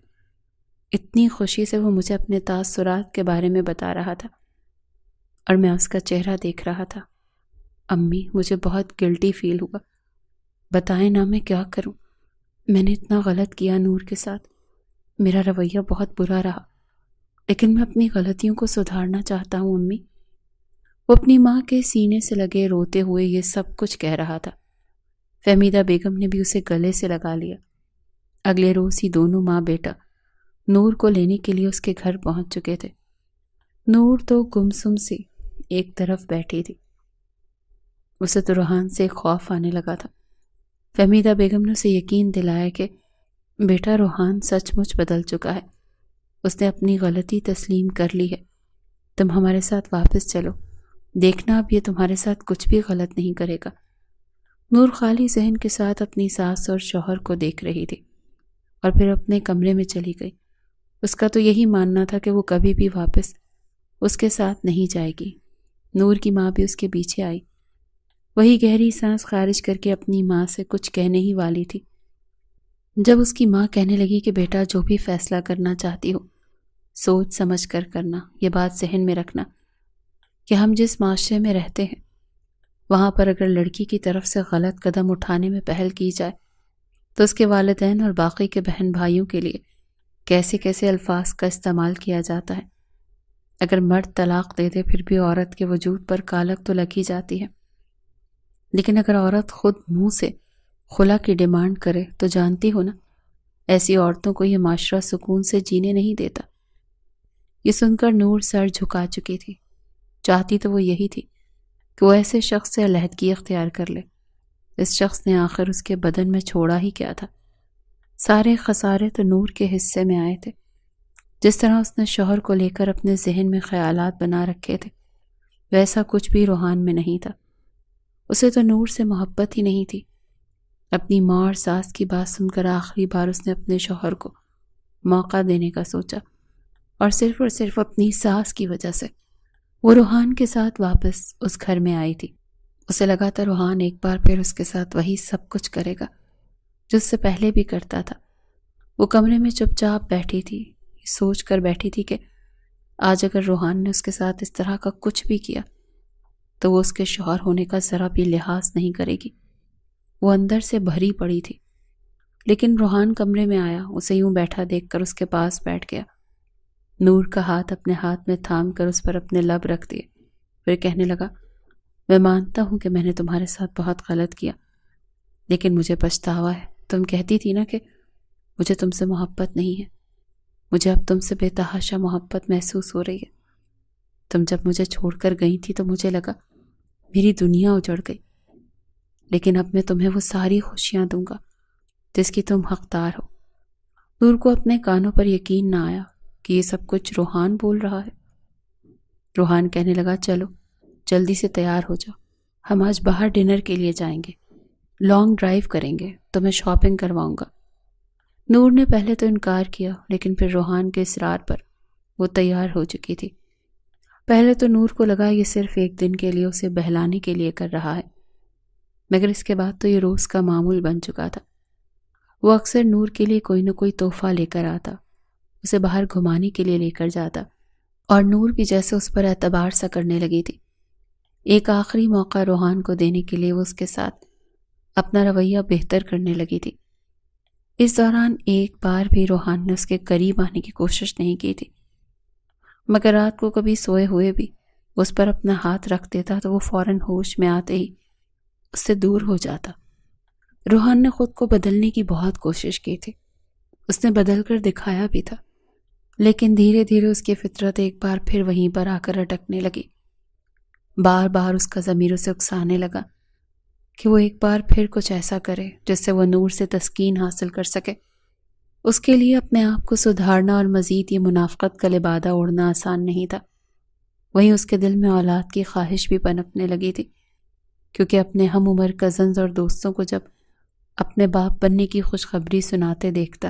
اتنی خوشی سے وہ مجھے اپنے تاثرات کے بارے میں بتا رہا تھا اور میں اس کا چہرہ دیکھ رہا تھا. امی مجھے بہت گلٹی فیل ہوا. بتائیں نا میں کیا کروں. میں نے اتنا غلط کیا نور کے ساتھ. میرا رویہ بہت برا رہا، لیکن میں اپنی غلطیوں کو سدھارنا چاہتا ہوں امی. وہ اپنی ماں کے سینے سے لگے روتے ہوئے یہ سب کچھ کہہ رہا تھا. فہمیدہ بیگم نے بھی اسے گلے سے لگا لیا. اگلے روز ہی دونوں ماں بیٹا نور کو لینے کے لیے اس کے گھر پہنچ چکے تھے. نور تو گمسم سی ایک طرف بیٹھی تھی. اسے تو روحان سے خوف آنے لگا تھا. فہمیدہ بیگم نے اسے یقین دلایا کہ بیٹا روحان سچ مچ بدل چکا ہے. اس نے اپنی غلطی تسلیم کر لی ہے. تم ہمارے ساتھ واپس چلو. دیکھنا اب یہ تمہارے ساتھ کچھ بھی غلط نہیں کرے گا. نور خالی ذہن کے ساتھ اپنی ساس اور شوہر کو دیکھ رہی تھی اور پھر اپنے کمرے میں چلی گئی. اس کا تو یہی ماننا تھا کہ وہ کبھی بھی واپس اس کے ساتھ نہیں جائے گی. نور کی ماں بھی اس کے پیچھے آئی. وہی گہری سانس خارج کر کے اپنی ماں سے کچھ کہنے ہی والی تھی جب اس کی ماں کہنے لگی کہ بیٹا جو بھی فیصلہ کرنا چاہتی ہو سوچ سمجھ کر کرنا. یہ بات ذہن میں رکھنا کہ ہم جس معاشرے میں رہتے ہیں وہاں پر اگر لڑکی کی طرف سے غلط قدم اٹھانے میں پہل کی جائے تو اس کے والدین اور باقی کے بہن بھائیوں کے لیے کیسے کیسے الفاظ کا استعمال کیا جاتا ہے. اگر مرد طلاق دے دے پھر بھی عورت کے وجود پر کالک تو لگ ہی جاتی ہے، لیکن اگر عورت خود منہ سے خلا کی ڈیمانڈ کرے تو جانتی ہو نا ایسی عورتوں کو یہ معاشرہ سکون سے جینے نہیں دیتا. یہ سن کر نور سر جھکا چکی تھی. چاہتی تو وہ یہی تھی کہ وہ ایسے شخص سے علیحدگی اختیار کر لے اس شخص نے آخر اس کے بدن میں چھوڑا ہی کیا تھا؟ سارے خسارے تو نور کے حصے میں آئے تھے۔ جس طرح اس نے شوہر کو لے کر اپنے ذہن میں خیالات بنا رکھے تھے، ویسا کچھ بھی روحان میں نہیں تھا۔ اسے تو نور سے محبت ہی نہیں تھی۔ اپنی ماں اور ساس کی بات سن کر آخری بار اس نے اپنے شوہر کو موقع دینے کا سوچا، اور صرف اپنی ساس کی وجہ سے وہ روحان کے ساتھ واپس اس گھر میں آئی تھی۔ اسے لگا تھا روحان ایک بار پھر اس کے ساتھ وہی سب کچھ کرے گا جو اس سے پہلے بھی کرتا تھا۔ وہ کمرے میں چپ چاپ بیٹھی تھی، سوچ کر بیٹھی تھی کہ آج اگر روحان نے اس کے ساتھ اس طرح کا کچھ بھی کیا تو وہ اس کے شوہر ہونے کا ذرا بھی لحاظ نہیں کرے گی۔ وہ اندر سے بھری پڑی تھی، لیکن روحان کمرے میں آیا، اسے یوں بیٹھا دیکھ کر اس کے پاس بیٹھ گیا۔ نور کا ہاتھ اپنے ہاتھ میں تھام کر اس پر اپنے لب رکھ دیے، پھر کہنے لگا، میں مانتا ہوں کہ میں نے تمہارے ساتھ بہت غلط کیا، لیکن مجھے پچھتاوا ہے۔ تم کہتی تھی نا کہ مجھے تم سے محبت نہیں ہے، مجھے اب تم سے بے تحاشا محبت محسوس ہو رہی ہے۔ تم جب مجھے چھوڑ کر گئی تھی تو مجھے لگا میری دنیا اجڑ گئی، لیکن اب میں تمہیں وہ ساری خوشیاں دوں گا جس کی تم حقدار ہو۔ نور کو اپنے کانوں پر یقین نہ آیا کہ یہ سب کچھ روحان بول رہا ہے۔ روحان کہنے لگا، چلو جلدی سے تیار ہو جاؤ، ہم آج باہر ڈنر کے لیے جائیں گے، لانگ ڈرائیو کریں گے، تمہیں شاپنگ کرواؤں گا۔ نور نے پہلے تو انکار کیا، لیکن پھر روحان کے اصرار پر وہ تیار ہو چکی تھی۔ پہلے تو نور کو لگا یہ صرف ایک دن کے لیے اسے بہلانے کے لیے کر رہا ہے، مگر اس کے بعد تو یہ روز کا معمول بن چکا تھا۔ وہ اکثر نور کے لیے کوئی نہ کوئی تحفہ لے کر آتا، اسے باہر گھمانے کے لیے لے کر جاتا، اور نور بھی جیسے اس پر اعتبار سا کرنے لگی تھی۔ ایک آخری موقع روحان کو دینے کے لیے وہ اس کے ساتھ اپنا رویہ بہتر کرنے لگی تھی۔ اس دوران ایک بار بھی روحان نے اس کے قریب آنے کی کوشش نہیں کی تھی، مگر رات کو کبھی سوئے ہوئے بھی اس پر اپنا ہاتھ رکھ دیتا تو وہ فوراً ہوش میں آتے ہی اس سے دور ہو جاتا۔ روحان نے خود کو بدلنے کی بہت کوشش کی تھی، اس نے بدل کر دکھایا بھی تھا، لیکن دھیرے دھیرے اس کی فطرت ایک بار پھر وہیں پر آ کر اٹکنے لگی۔ بار بار اس کا ضمیر اسے اکسانے لگا کہ وہ ایک بار پھر کچھ ایسا کرے جس سے وہ نور سے تسکین حاصل کر سکے۔ اس کے لیے اپنے آپ کو سدھارنا اور مزید یہ منافقت کا لبادہ اوڑھنا آسان نہیں تھا۔ وہیں اس کے دل میں اولاد کی خواہش بھی پنپنے لگی تھی، کیونکہ اپنے ہم عمر کزنز اور دوستوں کو جب اپنے باپ بننے کی خوشخبری سناتے دیکھتا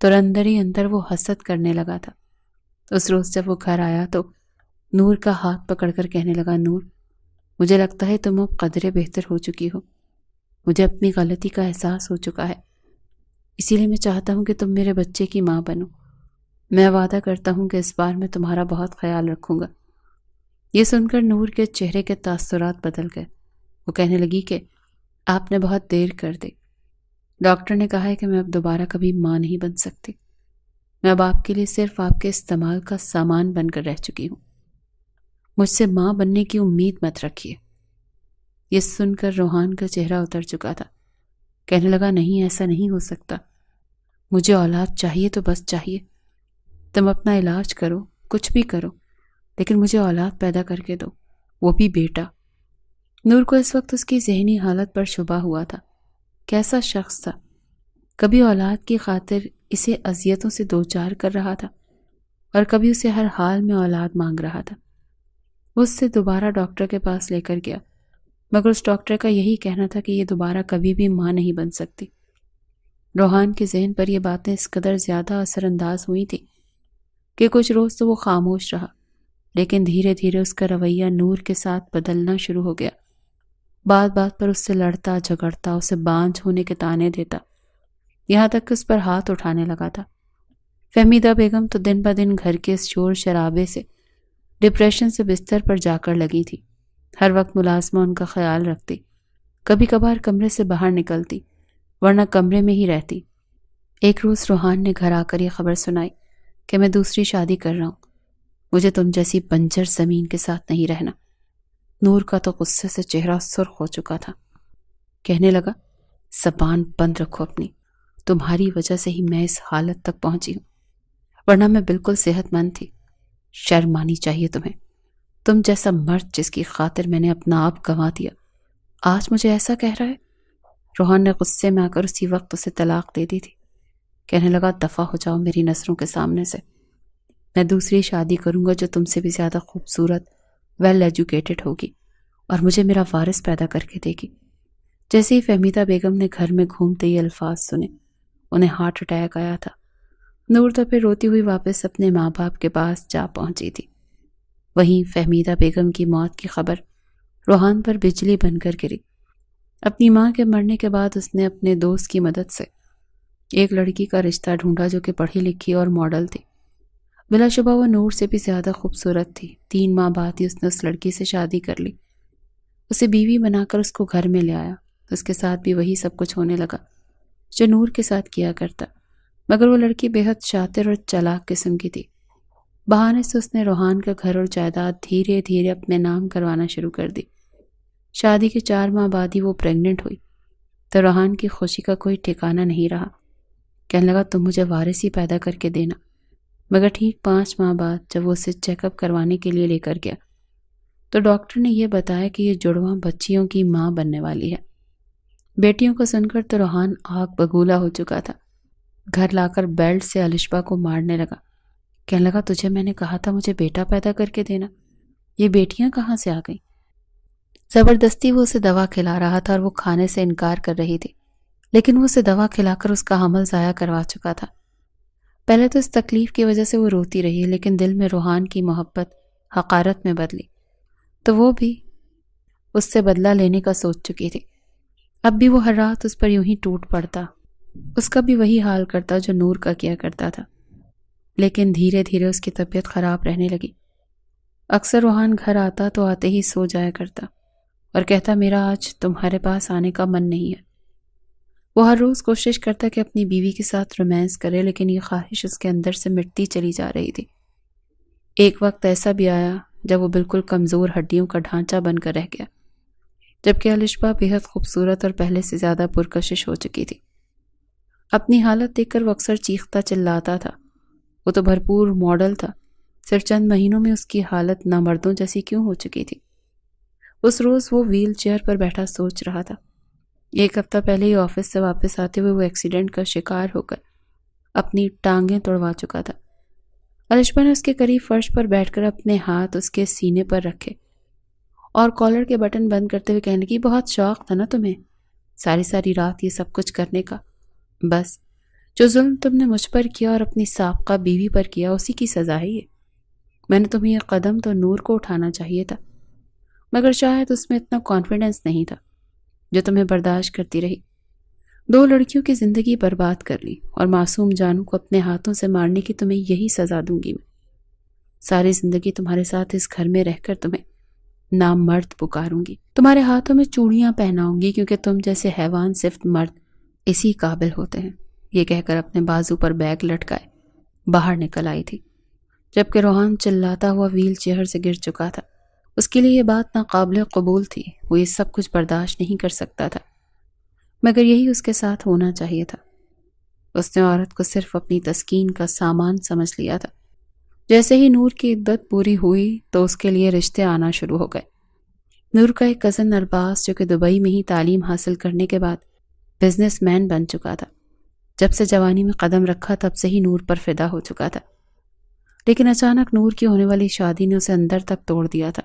تو اندر ہی اندر وہ حسد کرنے لگا تھا۔ اس روز جب وہ گھر آیا تو نور کا ہاتھ پکڑ کر کہنے لگا، نور، مجھے لگتا ہے تم اب قدرے بہتر ہو چکی ہو، مجھے اپنی غلطی کا احساس ہو چکا ہے، اسی لیے میں چاہتا ہوں کہ تم میرے بچے کی ماں بنو۔ میں وعدہ کرتا ہوں کہ اس بار میں تمہارا بہت خیال رکھوں گا۔ یہ سن کر نور کے چہرے کے تاثرات بدل گئے۔ وہ کہنے لگی کہ آپ نے بہت دیر کر دی، ڈاکٹر نے کہا ہے کہ میں اب دوبارہ کبھی ماں نہیں بن سکتی، میں اب آپ کے لیے صرف آپ کے استعمال کا سامان بن کر رہ چکی ہوں، مجھ سے ماں بننے کی امید مت رکھیے۔ یہ سن کر روحان کا چہرہ اتر چکا تھا، کہنے لگا، نہیں، ایسا نہیں ہو سکتا، مجھے اولاد چاہیے تو بس چاہیے، تم اپنا علاج کرو، کچھ بھی کرو، لیکن مجھے اولاد پیدا کر کے دو، وہ بھی بیٹا۔ نور کو اس وقت اس کی ذہنی حالت پر شبہ ہوا تھا، کیسا شخص تھا، کبھی اولاد کی خاطر اسے اذیتوں سے دوچار کر رہا تھا اور کبھی اسے ہر حال میں اولاد مانگ رہا تھا۔ وہ اس سے دوبارہ ڈاکٹر کے پاس لے کر گیا، مگر اس ڈاکٹر کا یہی کہنا تھا کہ یہ دوبارہ کبھی بھی ماں نہیں بن سکتی۔ روحان کے ذہن پر یہ باتیں اس قدر زیادہ اثر انداز ہوئی تھی کہ کچھ روز تو وہ خاموش رہا، لیکن دھیرے دھیرے اس کا رویہ نور کے ساتھ بدلنا شروع ہو گیا۔ بات بات پر اس سے لڑتا جھگڑتا، اسے بانجھ ہونے کے طعنے دیتا، یہاں تک کہ اس پر ہاتھ اٹھانے لگا تھا۔ فہمیدہ بیگم تو دن بدن گھر کے اس شور شرابے سے ڈپریشن سے بستر پر جا کر لگی تھی، ہر وقت ملازمہ ان کا خیال رکھتی، کبھی کبھار کمرے سے باہر نکلتی ورنہ کمرے میں ہی رہتی۔ ایک روز روحان نے گھر آ کر یہ خبر سنائی کہ میں دوسری شادی کر رہا ہوں، مجھے تم جیسی بنجر زمین کے ساتھ نہیں رہنا۔ نور کا تو غصے سے چہرہ سرخ ہو چکا تھا، کہنے لگا، زبان بند رکھو اپنی، تمہاری وجہ سے ہی میں اس حالت تک پہنچی ہوں، ورنہ میں بالکل صحت مند تھی۔ شرم آنی چاہیے تمہیں، تم جیسا مرد جس کی خاطر میں نے اپنا آپ گنوا دیا، آج مجھے ایسا کہہ رہا ہے۔ روحان نے غصے میں آ کر اسی وقت اسے طلاق دے دی تھی۔ کہنے لگا دفع ہو جاؤ میری نظروں کے سامنے سے، میں دوسری شادی کروں گا جو تم سے بھی زیادہ خوبصورت، ویل ایجوکیٹڈ ہوگی اور مجھے میرا وارث پیدا کر کے دے گی۔ جیسے ہی فہمیدہ بیگم نے گھر میں گھومتے یہ الفاظ سنے، انہیں ہارٹ اٹیک آیا تھا۔ نور تو پھر روتی ہوئی واپس اپنے ماں باپ کے پاس جا پہنچی تھی۔ وہیں فہمیدہ بیگم کی موت کی خبر روحان پر بجلی بن کر گری۔ اپنی ماں کے مرنے کے بعد اس نے اپنے دوست کی مدد سے ایک لڑکی کا رشتہ ڈھونڈا جو کہ پڑھی لکھی اور ماڈل تھی۔ بلا شبہ وہ نور سے بھی زیادہ خوبصورت تھی۔ 3 ماہ بعد ہی اس نے اس لڑکی سے شادی کر لی، اسے بیوی بنا کر اس کو گھر میں لے آیا۔ اس کے ساتھ بھی وہی سب کچھ ہونے لگا جو نور کے ساتھ کیا کرتا، مگر وہ لڑکی بے حد شاطر اور چالاک قسم کی تھی۔ بہانے سے اس نے روحان کا گھر اور جائیداد دھیرے دھیرے اپنے نام کروانا شروع کر دی۔ شادی کے 4 ماہ بعد ہی وہ پریگننٹ ہوئی تو روحان کی خوشی کا کوئی ٹھکانہ نہیں رہا۔ کہنے لگا تم مجھے وارث ہی پیدا کر کے دینا۔ مگر ٹھیک 5 ماہ بعد جب وہ اسے چیک اپ کروانے کے لیے لے کر گیا تو ڈاکٹر نے یہ بتایا کہ یہ جڑواں بچیوں کی ماں بننے والی ہے۔ بیٹیوں کو سن کر تو روحان آگ بگولا ہو چکا تھا۔ گھر لا کر بیلٹ سے الشبا کو مارنے لگا۔ کہنے لگا تجھے میں نے کہا تھا مجھے بیٹا پیدا کر کے دینا، یہ بیٹیاں کہاں سے آ گئیں؟ زبردستی وہ اسے دوا کھلا رہا تھا اور وہ کھانے سے انکار کر رہی تھی، لیکن وہ اسے دوا کھلا کر اس کا حمل ضائع کروا چکا تھا۔ پہلے تو اس تکلیف کی وجہ سے وہ روتی رہی، لیکن دل میں روحان کی محبت حقارت میں بدلی تو وہ بھی اس سے بدلہ لینے کا سوچ چکی تھی۔ اب بھی وہ ہر رات اس پر یوں ہی ٹوٹ پڑتا، اس کا بھی وہی حال کرتا جو نور کا کیا کرتا تھا۔ لیکن دھیرے دھیرے اس کی طبیعت خراب رہنے لگی۔ اکثر روحان گھر آتا تو آتے ہی سو جایا کرتا اور کہتا میرا آج تمہارے پاس آنے کا من نہیں ہے۔ وہ ہر روز کوشش کرتا کہ اپنی بیوی کے ساتھ رومانس کرے، لیکن یہ خواہش اس کے اندر سے مٹتی چلی جا رہی تھی۔ ایک وقت ایسا بھی آیا جب وہ بالکل کمزور ہڈیوں کا ڈھانچہ بن کر رہ گیا، جبکہ الشبا بے حد خوبصورت اور پہلے سے زیادہ پرکشش ہو چکی تھی۔ اپنی حالت دیکھ کر وہ اکثر چیختا چلاتا تھا۔ وہ تو بھرپور ماڈل تھا، صرف چند مہینوں میں اس کی حالت نامردوں جیسی کیوں ہو چکی تھی؟ اس روز وہ ویل چیئر پر بیٹھا سوچ رہا تھا۔ 1 ہفتہ پہلے ہی آفس سے واپس آتے ہوئے وہ ایکسیڈنٹ کا شکار ہو کر اپنی ٹانگیں توڑوا چکا تھا۔ الشبا نے اس کے قریب فرش پر بیٹھ کر اپنے ہاتھ اس کے سینے پر رکھے اور کالر کے بٹن بند کرتے ہوئے کہنے لگی بہت شوق تھا نا تمہیں ساری رات یہ سب کچھ کرنے کا؟ بس جو ظلم تم نے مجھ پر کیا اور اپنی سابقہ بیوی پر کیا اسی کی سزا ہے یہ۔ میں نے تمہیں یہ قدم تو نور کو اٹھانا چاہیے تھا، مگر شاید اس میں اتنا کانفیڈنس نہیں تھا جو تمہیں برداشت کرتی رہی۔ 2 لڑکیوں کی زندگی برباد کر لی اور معصوم جانوں کو اپنے ہاتھوں سے مارنے کی تمہیں یہی سزا دوں گی میں۔ ساری زندگی تمہارے ساتھ اس گھر میں رہ کر تمہیں نام مرد پکاروں گی، تمہارے ہاتھوں میں چوڑیاں پہناؤں گی کیونکہ تم جیسے حیوان صرف مرد اسی قابل ہوتے ہیں۔ یہ کہہ کر اپنے بازو پر بیگ لٹکائے باہر نکل آئی تھی، جبکہ روحان چلاتا ہوا ویل چیئر سے گر چکا تھا۔ اس کے لیے یہ بات ناقابل قبول تھی، وہ یہ سب کچھ برداشت نہیں کر سکتا تھا، مگر یہی اس کے ساتھ ہونا چاہیے تھا۔ اس نے عورت کو صرف اپنی تسکین کا سامان سمجھ لیا تھا۔ جیسے ہی نور کی عدت پوری ہوئی تو اس کے لیے رشتے آنا شروع ہو گئے۔ نور کا ایک کزن ارباز جو کہ دبئی میں ہی تعلیم حاصل کرنے کے بعد بزنس مین بن چکا تھا، جب سے جوانی میں قدم رکھا تب سے ہی نور پر فدا ہو چکا تھا، لیکن اچانک نور کی ہونے والی شادی نے اسے اندر تک توڑ دیا تھا۔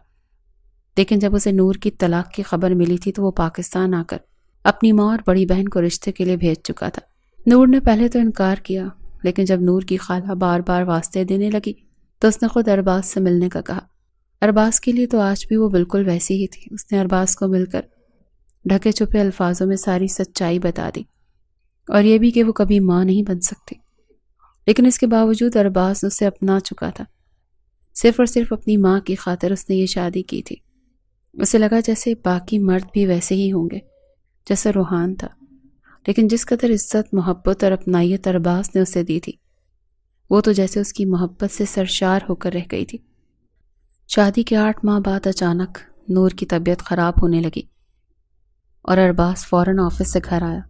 لیکن جب اسے نور کی طلاق کی خبر ملی تھی تو وہ پاکستان آ کر اپنی ماں اور بڑی بہن کو رشتے کے لیے بھیج چکا تھا۔ نور نے پہلے تو انکار کیا، لیکن جب نور کی خالہ بار بار واسطے دینے لگی تو اس نے خود ارباز سے ملنے کا کہا۔ ارباز کے لیے تو آج بھی وہ بالکل ویسی ہی تھی۔ اس نے ارباز کو مل کر ڈھکے چھپے الفاظوں میں ساری سچائی بتا دی، اور یہ بھی کہ وہ کبھی ماں نہیں بن سکتی، لیکن اس کے باوجود ارباز اسے اپنا چکا تھا۔ صرف اور صرف اپنی ماں کی خاطر اس نے یہ شادی کی تھی۔ اسے لگا جیسے باقی مرد بھی ویسے ہی ہوں گے جیسا روحان تھا، لیکن جس قدر عزت، محبت اور اپنائیت ارباز نے اسے دی تھی، وہ تو جیسے اس کی محبت سے سرشار ہو کر رہ گئی تھی۔ شادی کے 8 ماہ بعد اچانک نور کی طبیعت خراب ہونے لگی اور ارباز فوراً آفس سے گھر آیا۔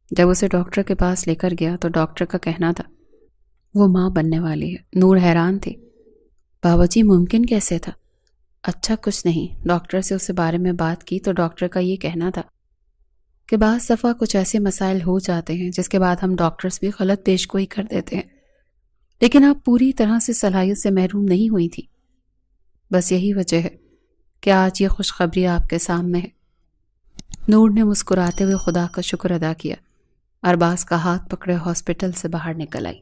جب اسے ڈاکٹر کے پاس لے کر گیا تو ڈاکٹر کا کہنا تھا وہ ماں بننے والی ہے۔ نور حیران تھی، بابا جی ممکن کیسے تھا؟ اچھا کچھ نہیں، ڈاکٹر سے اس بارے میں بات کی تو ڈاکٹر کا یہ کہنا تھا کہ بعض دفعہ کچھ ایسے مسائل ہو جاتے ہیں جس کے بعد ہم ڈاکٹرز بھی غلط پیش گوئی کر دیتے ہیں، لیکن آپ پوری طرح سے صلاحیت سے محروم نہیں ہوئی تھی۔ بس یہی وجہ ہے کہ آج یہ خوشخبری آپ کے سامنے ہے۔ نور نے مسکراتے ہوئے خدا کا شکر ادا کیا۔ ارباز کا ہاتھ پکڑے ہاسپٹل سے باہر نکل آئی۔